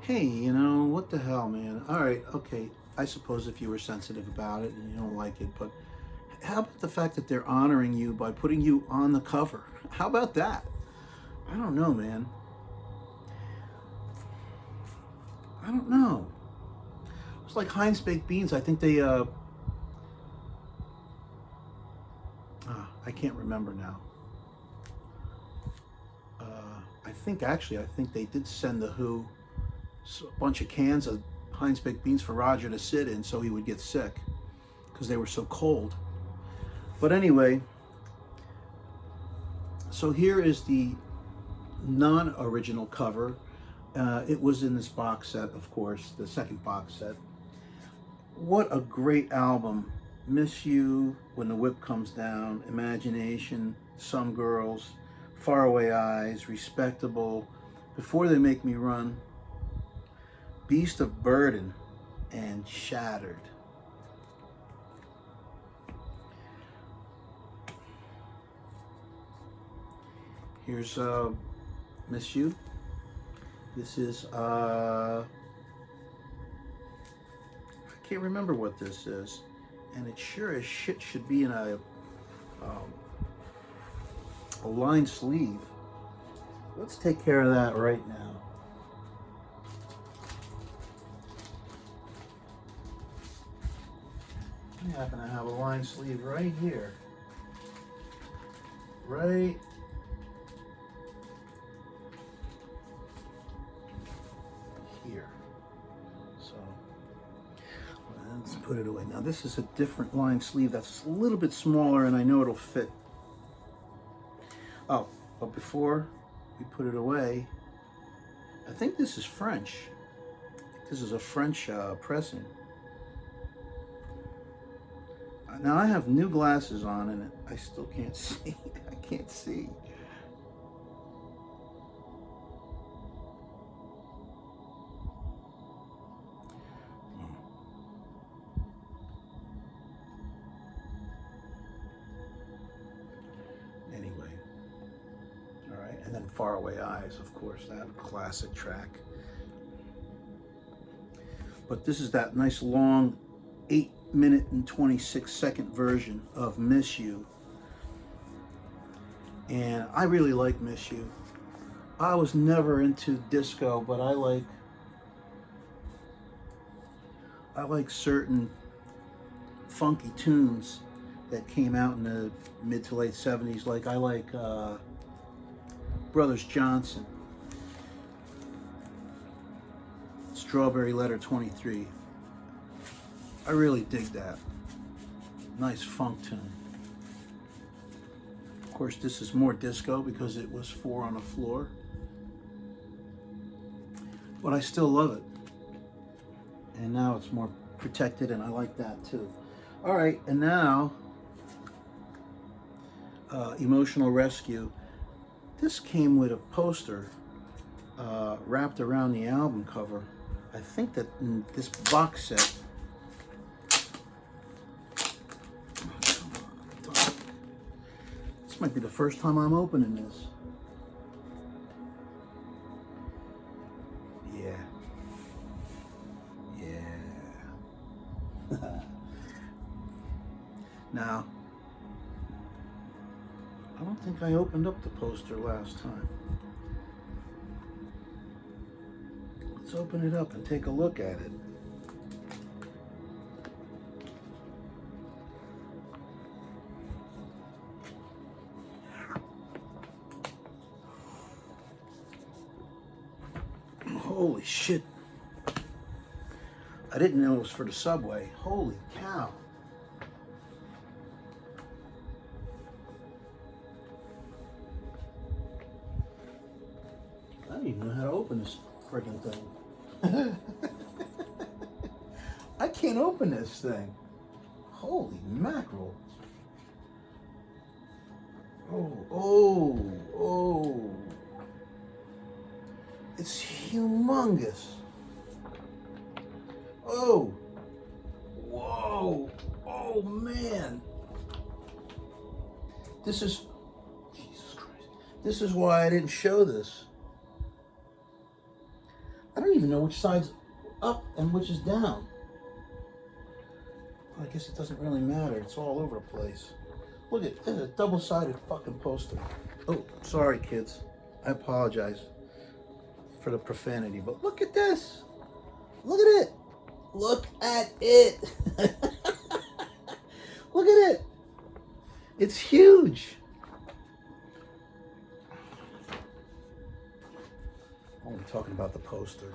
hey, you know, what the hell, man? All right, okay, I suppose if you were sensitive about it and you don't like it, but how about the fact that they're honoring you by putting you on the cover? How about that? I don't know, man. I don't know. It's like Heinz Baked Beans. I think they I can't remember now. I think they did send the Who a bunch of cans of Heinz Baked Beans for Roger to sit in so he would get sick because they were so cold. But anyway, so here is the non-original cover. It was in this box set, of course, the second box set. What a great album. Miss You, When the Whip Comes Down, Imagination, Some Girls, Faraway Eyes, Respectable, Before They Make Me Run, Beast of Burden, and Shattered. Here's Miss You. This is, I can't remember what this is. And it sure as shit should be in a lined sleeve. Let's take care of that right now. I happen to have a lined sleeve right here. Right here. So let's put it away. Now this is a different lined sleeve that's a little bit smaller, and I know it'll fit. Oh, but before we put it away, I think this is French. This is a French pressing. Now I have new glasses on and I still can't see. I can't see. Faraway Eyes, of course, that classic track. But this is that nice long 8-minute and 26-second version of Miss You. And I really like Miss You. I was never into disco, but I like certain funky tunes that came out in the mid to late 70s. Like I like Brothers Johnson, Strawberry Letter 23. I really dig that. Nice funk tune. Of course, this is more disco because it was 4 on the floor. But I still love it. And now it's more protected, and I like that too. All right, and now Emotional Rescue. This came with a poster wrapped around the album cover. I think that in this box set. Oh, come on, dog. This might be the first time I'm opening this. Yeah. Now, I don't think I opened up the poster last time. Let's open it up and take a look at it. Holy shit. I didn't know it was for the subway. Holy cow. I don't even know how to open this freaking thing. I can't open this thing. Holy mackerel. Oh. It's humongous. Oh. Whoa. Oh, man. This is... Jesus Christ. This is why I didn't show this. I don't even know which side's up and which is down. Well, I guess it doesn't really matter. It's all over the place. Look at this, a double-sided fucking poster. Oh, sorry, kids. I apologize for the profanity, but look at this. Look at it. Look at it. Look at it. It's huge. I'm only talking about the poster,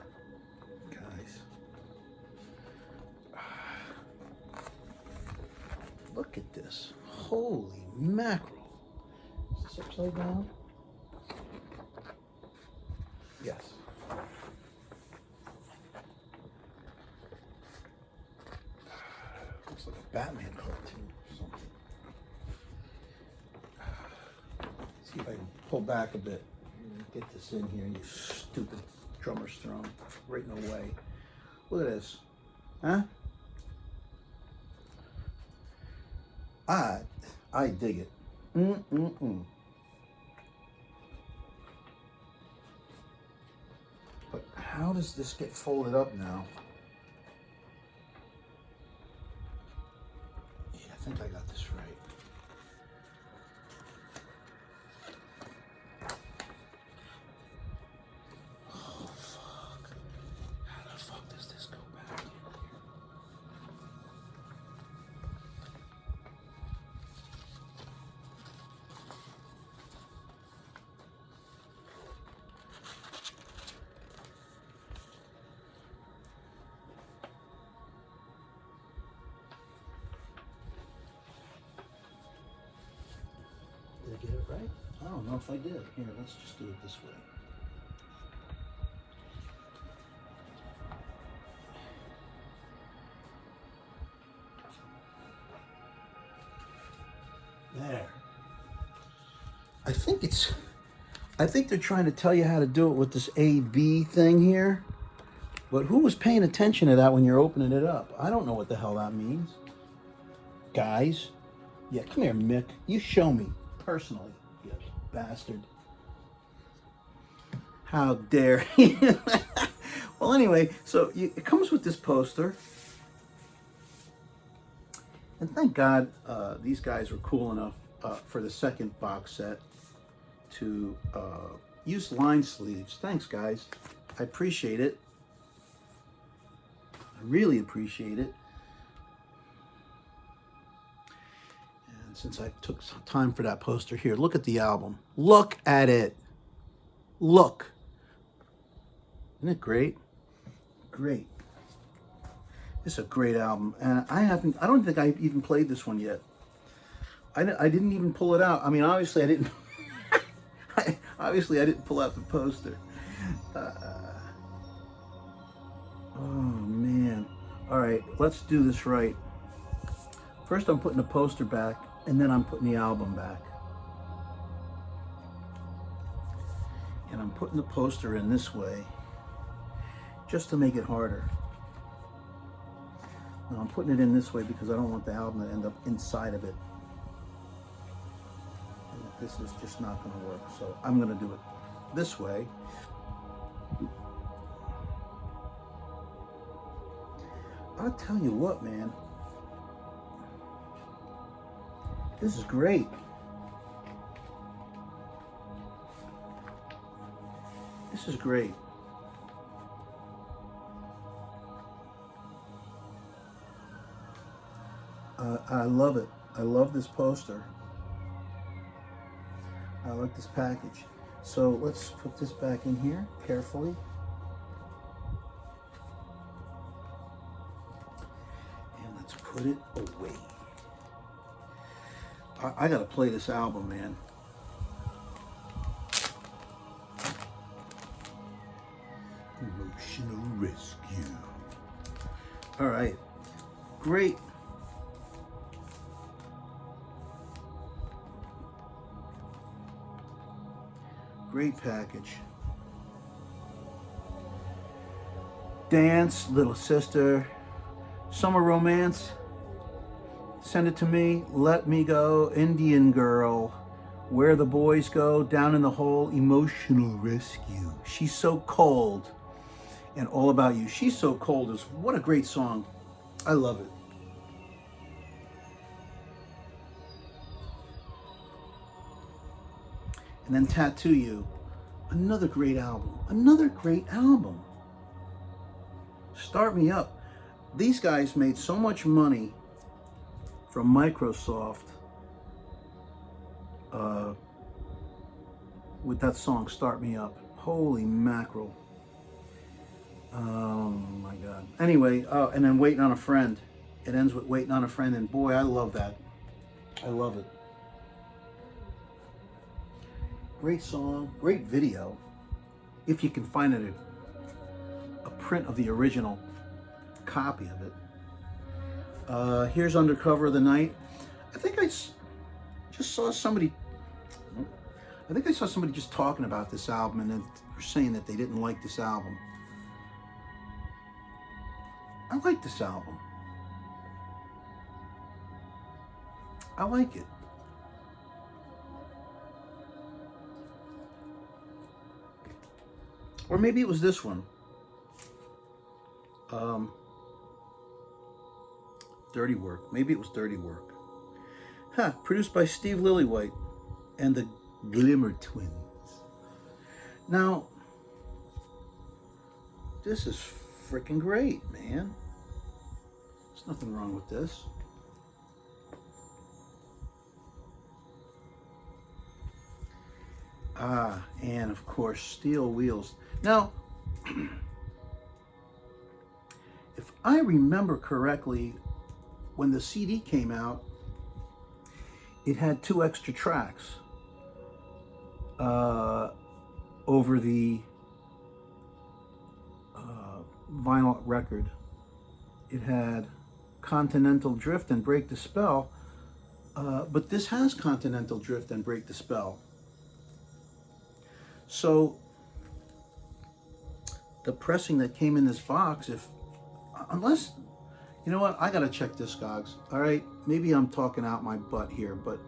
guys. Look at this. Holy mackerel. Is this upside down? Yes. Looks like a Batman cartoon or something. See if I can pull back a bit. Get this in here, you stupid drummer's throne. Right in the way. Look at this. Huh? I dig it. But how does this get folded up now? Yeah, I think I got this right. Oh, fuck. How the fuck does this go back? Did I get it right? I don't know if I did. Here, let's just do it this way. There. I think they're trying to tell you how to do it with this A-B thing here. But who was paying attention to that when you're opening it up? I don't know what the hell that means. Guys. Yeah, come here, Mick. You show me. Personally, you bastard. How dare you? Well, anyway, so it comes with this poster. And thank God these guys were cool enough for the second box set to use line sleeves. Thanks, guys. I appreciate it. I really appreciate it. And since I took some time for that poster here, look at the album. Look at it. Look. Isn't it great? Great. It's a great album, and I don't think I even played this one yet. I didn't even pull it out. I mean, obviously I didn't. Obviously I didn't pull out the poster. Oh man! All right, let's do this right. First, I'm putting the poster back, and then I'm putting the album back. And I'm putting the poster in this way, just to make it harder. Now I'm putting it in this way because I don't want the album to end up inside of it. And this is just not going to work. So I'm going to do it this way. I'll tell you what, man. This is great. This is great. I love it. I love this poster. I like this package. So let's put this back in here carefully. And let's put it away. I gotta play this album, man. Emotional Rescue. All right. Great. Great package. Dance, Little Sister, Summer Romance, Send It to Me, Let Me Go, Indian Girl, Where the Boys Go, Down in the Hole, Emotional Rescue, She's So Cold, and All About You. She's So Cold is what a great song. I love it. And then Tattoo You, another great album. Another great album. Start Me Up. These guys made so much money from Microsoft with that song, Start Me Up. Holy mackerel. Oh my God. Anyway, and then Waiting on a Friend. It ends with Waiting on a Friend, and boy, I love that. I love it. Great song, great video. If you can find it, a print of the original copy of it. Here's Undercover of the Night. I think I just saw somebody. I think I saw somebody just talking about this album, and then saying that they didn't like this album. I like this album. I like it. Or maybe it was this one. Dirty Work. Maybe it was Dirty Work. Produced by Steve Lillywhite and the Glimmer Twins. Now, this is freaking great, man. There's nothing wrong with this. And of course, Steel Wheels. Now, if I remember correctly, when the CD came out, it had 2 extra tracks over the vinyl record. It had Continental Drift and Break the Spell, but this has Continental Drift and Break the Spell. So the pressing that came in this box, unless, you know what, I gotta check Discogs. All right, maybe I'm talking out my butt here, but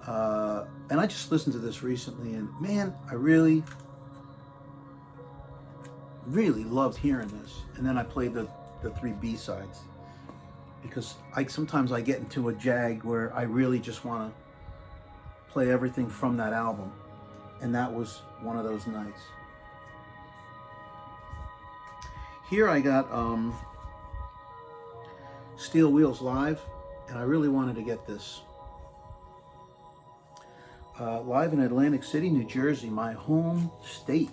and I just listened to this recently, and man, I really really loved hearing this. And then I played the 3 B-sides, because sometimes I get into a jag where I really just want to play everything from that album. And that was one of those nights. Here I got Steel Wheels Live, and I really wanted to get this. Live in Atlantic City, New Jersey, my home state.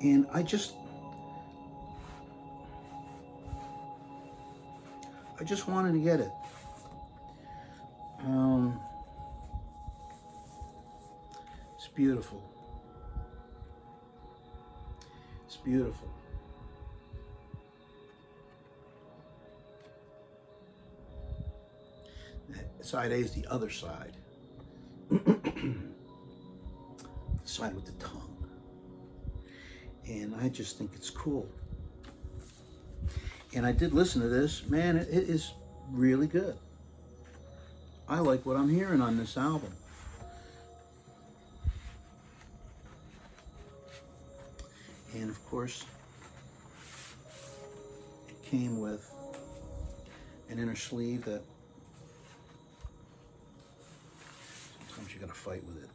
And I just wanted to get it. It's beautiful. It's beautiful. Side A is the other side. The side with the tongue. And I just think it's cool. And I did listen to this. Man, it is really good. I like what I'm hearing on this album. And of course, it came with an inner sleeve that sometimes you gotta fight with it.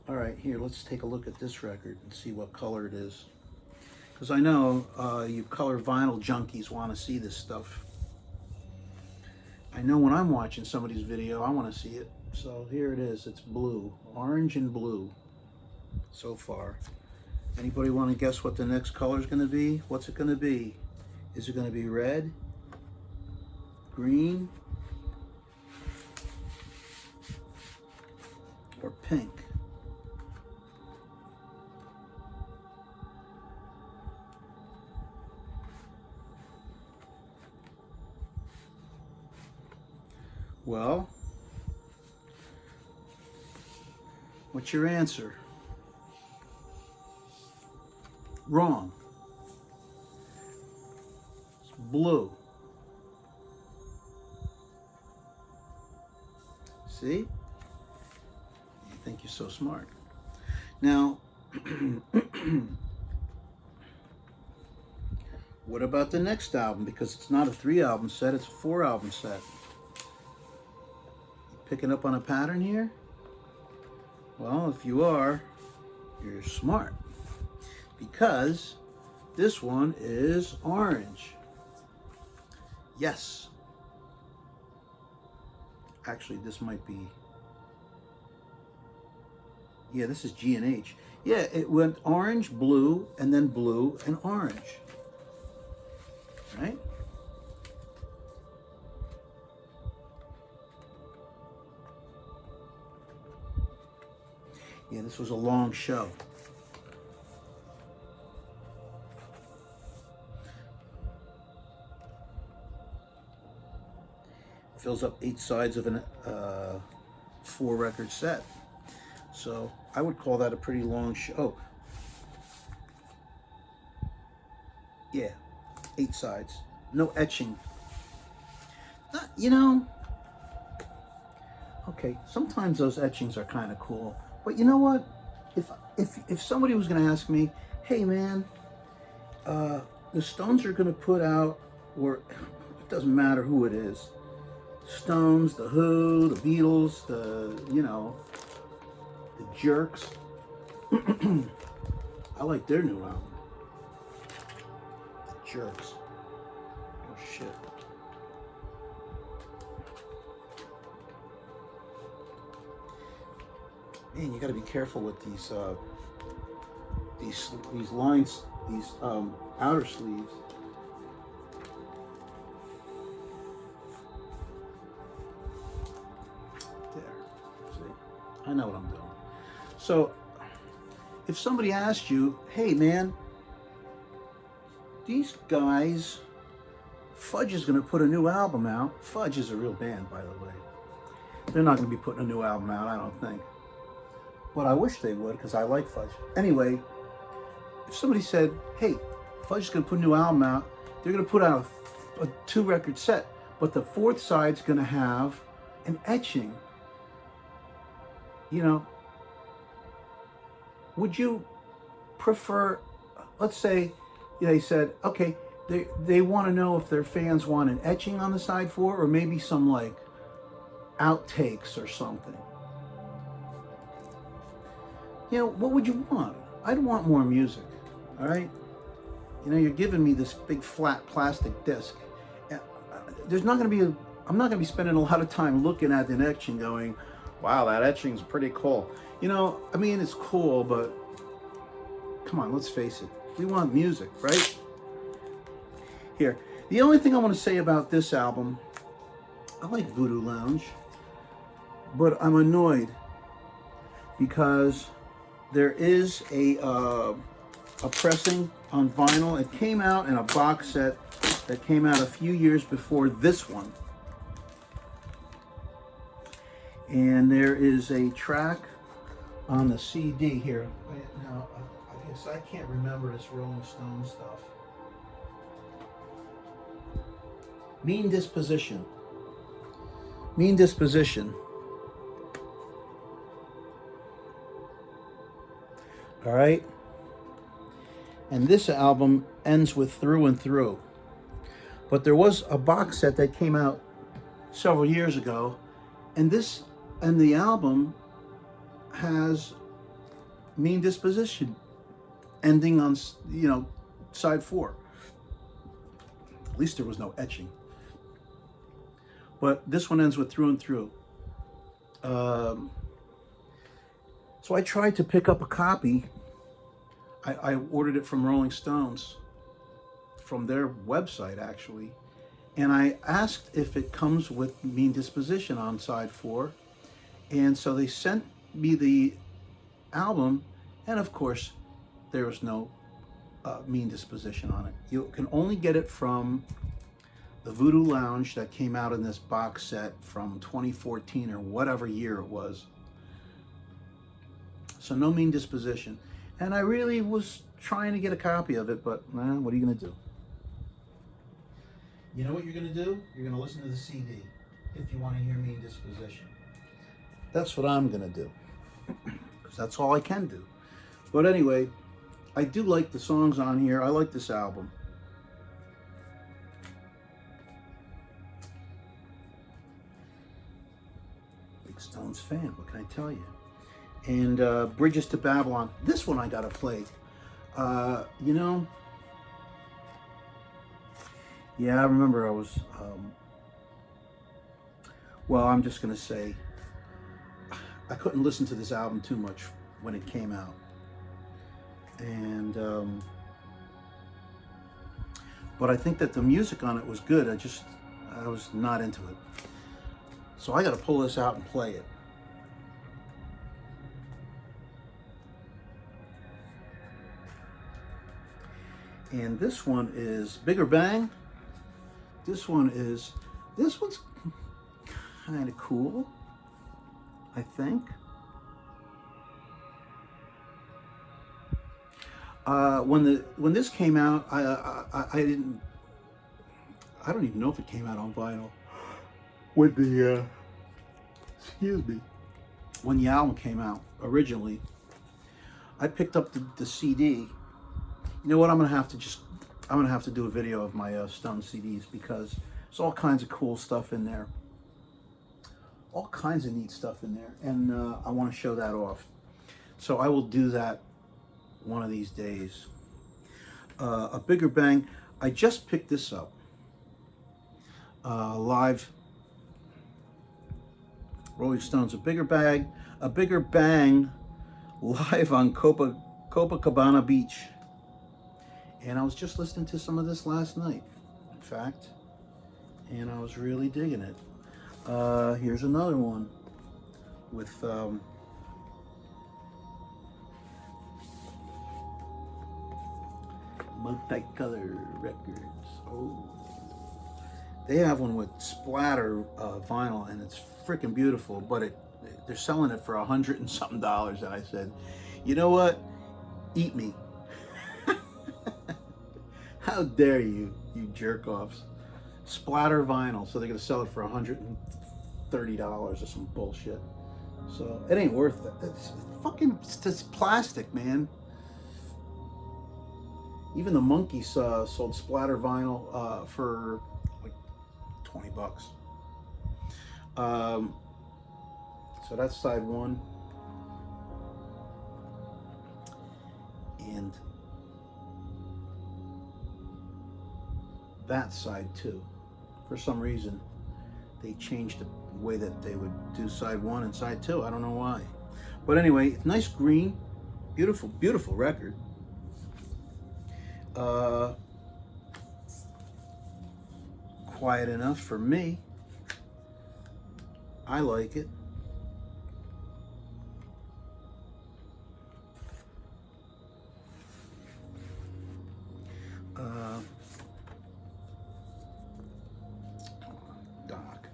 All right, here, let's take a look at this record and see what color it is. Because I know you color vinyl junkies want to see this stuff. I know when I'm watching somebody's video, I want to see it. So here it is. It's blue, orange and blue so far. Anybody want to guess what the next color is going to be? What's it going to be? Is it going to be red, green, or pink? Well, what's your answer? Wrong. It's blue. See? You think you're so smart. Now, what about the next album? Because it's not a 3-album set, it's a 4-album set. Picking up on a pattern here? Well, if you are, you're smart. Because this one is orange. Yes. Actually, this might be... Yeah, this is G and H. Yeah, it went orange, blue, and then blue and orange. Right? Yeah, this was a long show. Fills up 8 sides of a 4-record set. So I would call that a pretty long show. Oh. Yeah, 8 sides. No etching. You know, okay, sometimes those etchings are kind of cool. But you know what? If somebody was going to ask me, hey man, the Stones are going to put out, or it doesn't matter who it is, Stones, the Who, the Beatles, the Jerks. I like their new album. The Jerks. Oh shit. Man, you got to be careful with these lines, these outer sleeves. There, see, I know what I'm doing. So, if somebody asked you, "Hey, man, these guys, Fudge is going to put a new album out." Fudge is a real band, by the way. They're not going to be putting a new album out, I don't think. But I wish they would, because I like Fudge. Anyway, if somebody said, hey, Fudge is going to put a new album out, they're going to put out a 2-record set, but the 4th side's going to have an etching. You know, would you prefer, let's say, they said, okay, they want to know if their fans want an etching on the side 4 or maybe some like outtakes or something. What would you want? I'd want more music, all right? You're giving me this big flat plastic disc. There's not going to be I'm not going to be spending a lot of time looking at an etching going, wow, that etching's pretty cool. I mean, it's cool, but come on, let's face it. We want music, right? Here, the only thing I want to say about this album, I like Voodoo Lounge, but I'm annoyed because there is a pressing on vinyl. It came out in a box set that came out a few years before this one. And there is a track on the CD here. Now, I guess I can't remember this Rolling Stone stuff. Mean Disposition. Mean Disposition. All right. And this album ends with Through and Through. But there was a box set that came out several years ago, and the album has Mean Disposition ending on, side 4. At least there was no etching. But this one ends with Through and Through. So I tried to pick up a copy. I ordered it from Rolling Stones, from their website actually, and I asked if it comes with Mean Disposition on side 4, and so they sent me the album, and of course there was no Mean Disposition on it. You can only get it from the Voodoo Lounge that came out in this box set from 2014 or whatever year it was. So no Mean Disposition. And I really was trying to get a copy of it, but what are you going to do? You know what you're going to do? You're going to listen to the CD if you want to hear Mean Disposition. That's what I'm going to do, because that's all I can do. But anyway, I do like the songs on here. I like this album. Big Stones fan, what can I tell you? And Bridges to Babylon. This one I gotta play. Yeah, I remember I was, I'm just gonna say, I couldn't listen to this album too much when it came out. And, but I think that the music on it was good. I was not into it. So I gotta pull this out and play it. And this one is Bigger Bang. This one's kind of cool, I think. When this came out, I don't even know if it came out on vinyl. When the album came out originally, I picked up the CD. You know what? I'm gonna have to do a video of my Stone CDs, because there's all kinds of cool stuff in there, all kinds of neat stuff in there, and I want to show that off. So I will do that one of these days. A Bigger Bang. I just picked this up live. Rolling Stones. A Bigger Bang live on Copacabana Beach. And I was just listening to some of this last night, in fact, and I was really digging it. Here's another one with Multicolor Records. Oh, they have one with splatter vinyl, and it's freaking beautiful. But they're selling it for $100 and something, and I said, you know what? Eat me. How dare you, you jerk-offs. Splatter vinyl, so they're going to sell it for $130 or some bullshit. So it ain't worth it. It's fucking, it's just plastic, man. Even the Monkees sold splatter vinyl for like $20. So that's side one. And that side too. For some reason, they changed the way that they would do side one and side two. I don't know why. But anyway, nice green, beautiful, beautiful record. Quiet enough for me. I like it. Doc.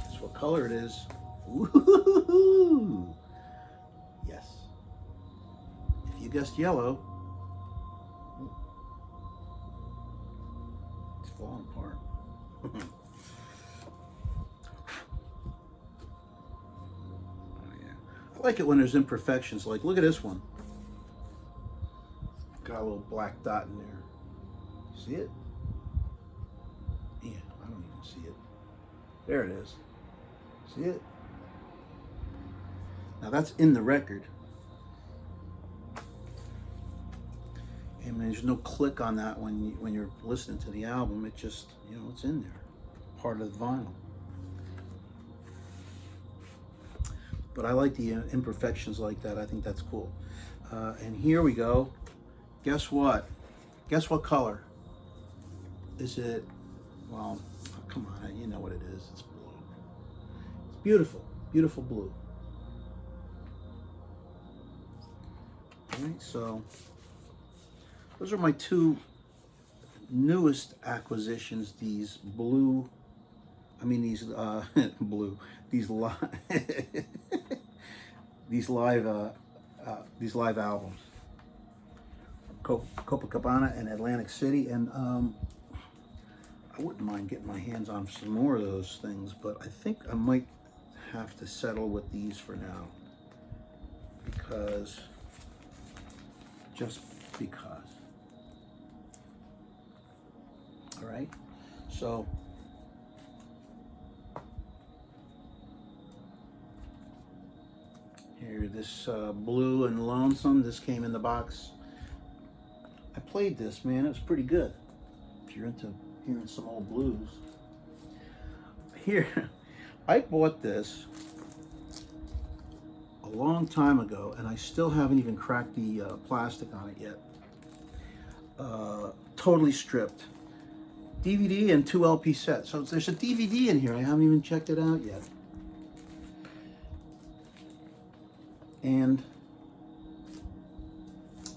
That's what color it is. Woo-hoo-hoo-hoo. Yes. If you guessed yellow, it's falling apart. Oh, yeah. I like it when there's imperfections. Like, look at this one. Got a little black dot in there. See it? Yeah, I don't even see it. There it is. See it? Now that's in the record. And there's no click on that when you're listening to the album. It just, you know, it's in there. Part of the vinyl. But I like the imperfections like that. I think that's cool. And here we go. Guess what? Guess what color? Is it, well, oh, come on, you know what it is. It's blue. It's beautiful, beautiful blue. All right, so those are my two newest acquisitions. These blue, these blue, these these live albums. Copacabana and Atlantic City, and I wouldn't mind getting my hands on some more of those things, but I think I might have to settle with these for now, just because. All right, so here, this Blue and Lonesome, this came in the box. I played this, man. It was pretty good. If you're into hearing some old blues. Here, I bought this a long time ago, and I still haven't even cracked the plastic on it yet. Totally stripped. DVD and 2 LP sets. So there's a DVD in here. I haven't even checked it out yet. And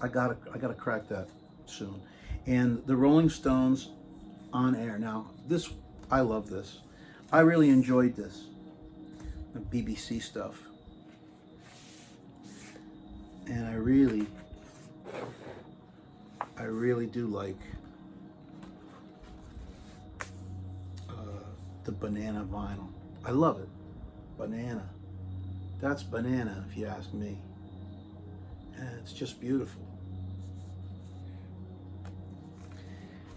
I gotta crack that soon. And the Rolling Stones On Air. Now this, I love this. I really enjoyed this, the BBC stuff, and I really do like the banana vinyl. I love it. Banana. That's banana, if you ask me. And it's just beautiful.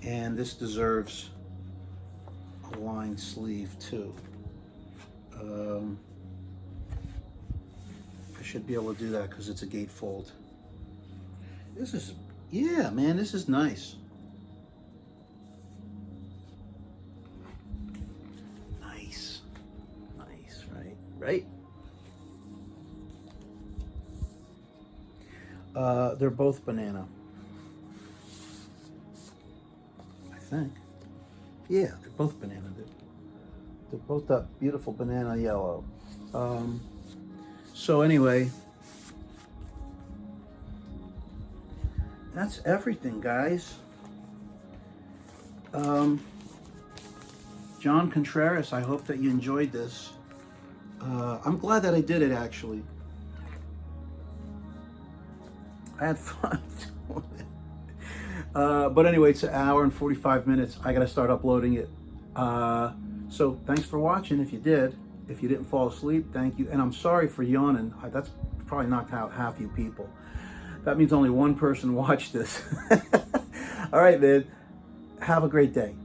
And this deserves a lined sleeve too. I should be able to do that because it's a gatefold. This is, yeah, man, this is nice. Nice, right? Right? They're both banana. I think. Yeah, they're both banana. They're both that beautiful banana yellow. So anyway, that's everything, guys. John Contreras, I hope that you enjoyed this. I'm glad that I did it, actually. I had fun doing it. But anyway, it's an hour and 45 minutes. I gotta start uploading it. So thanks for watching if you did. If you didn't fall asleep, thank you. And I'm sorry for yawning. That's probably knocked out half you people. That means only one person watched this. All right, man. Have a great day.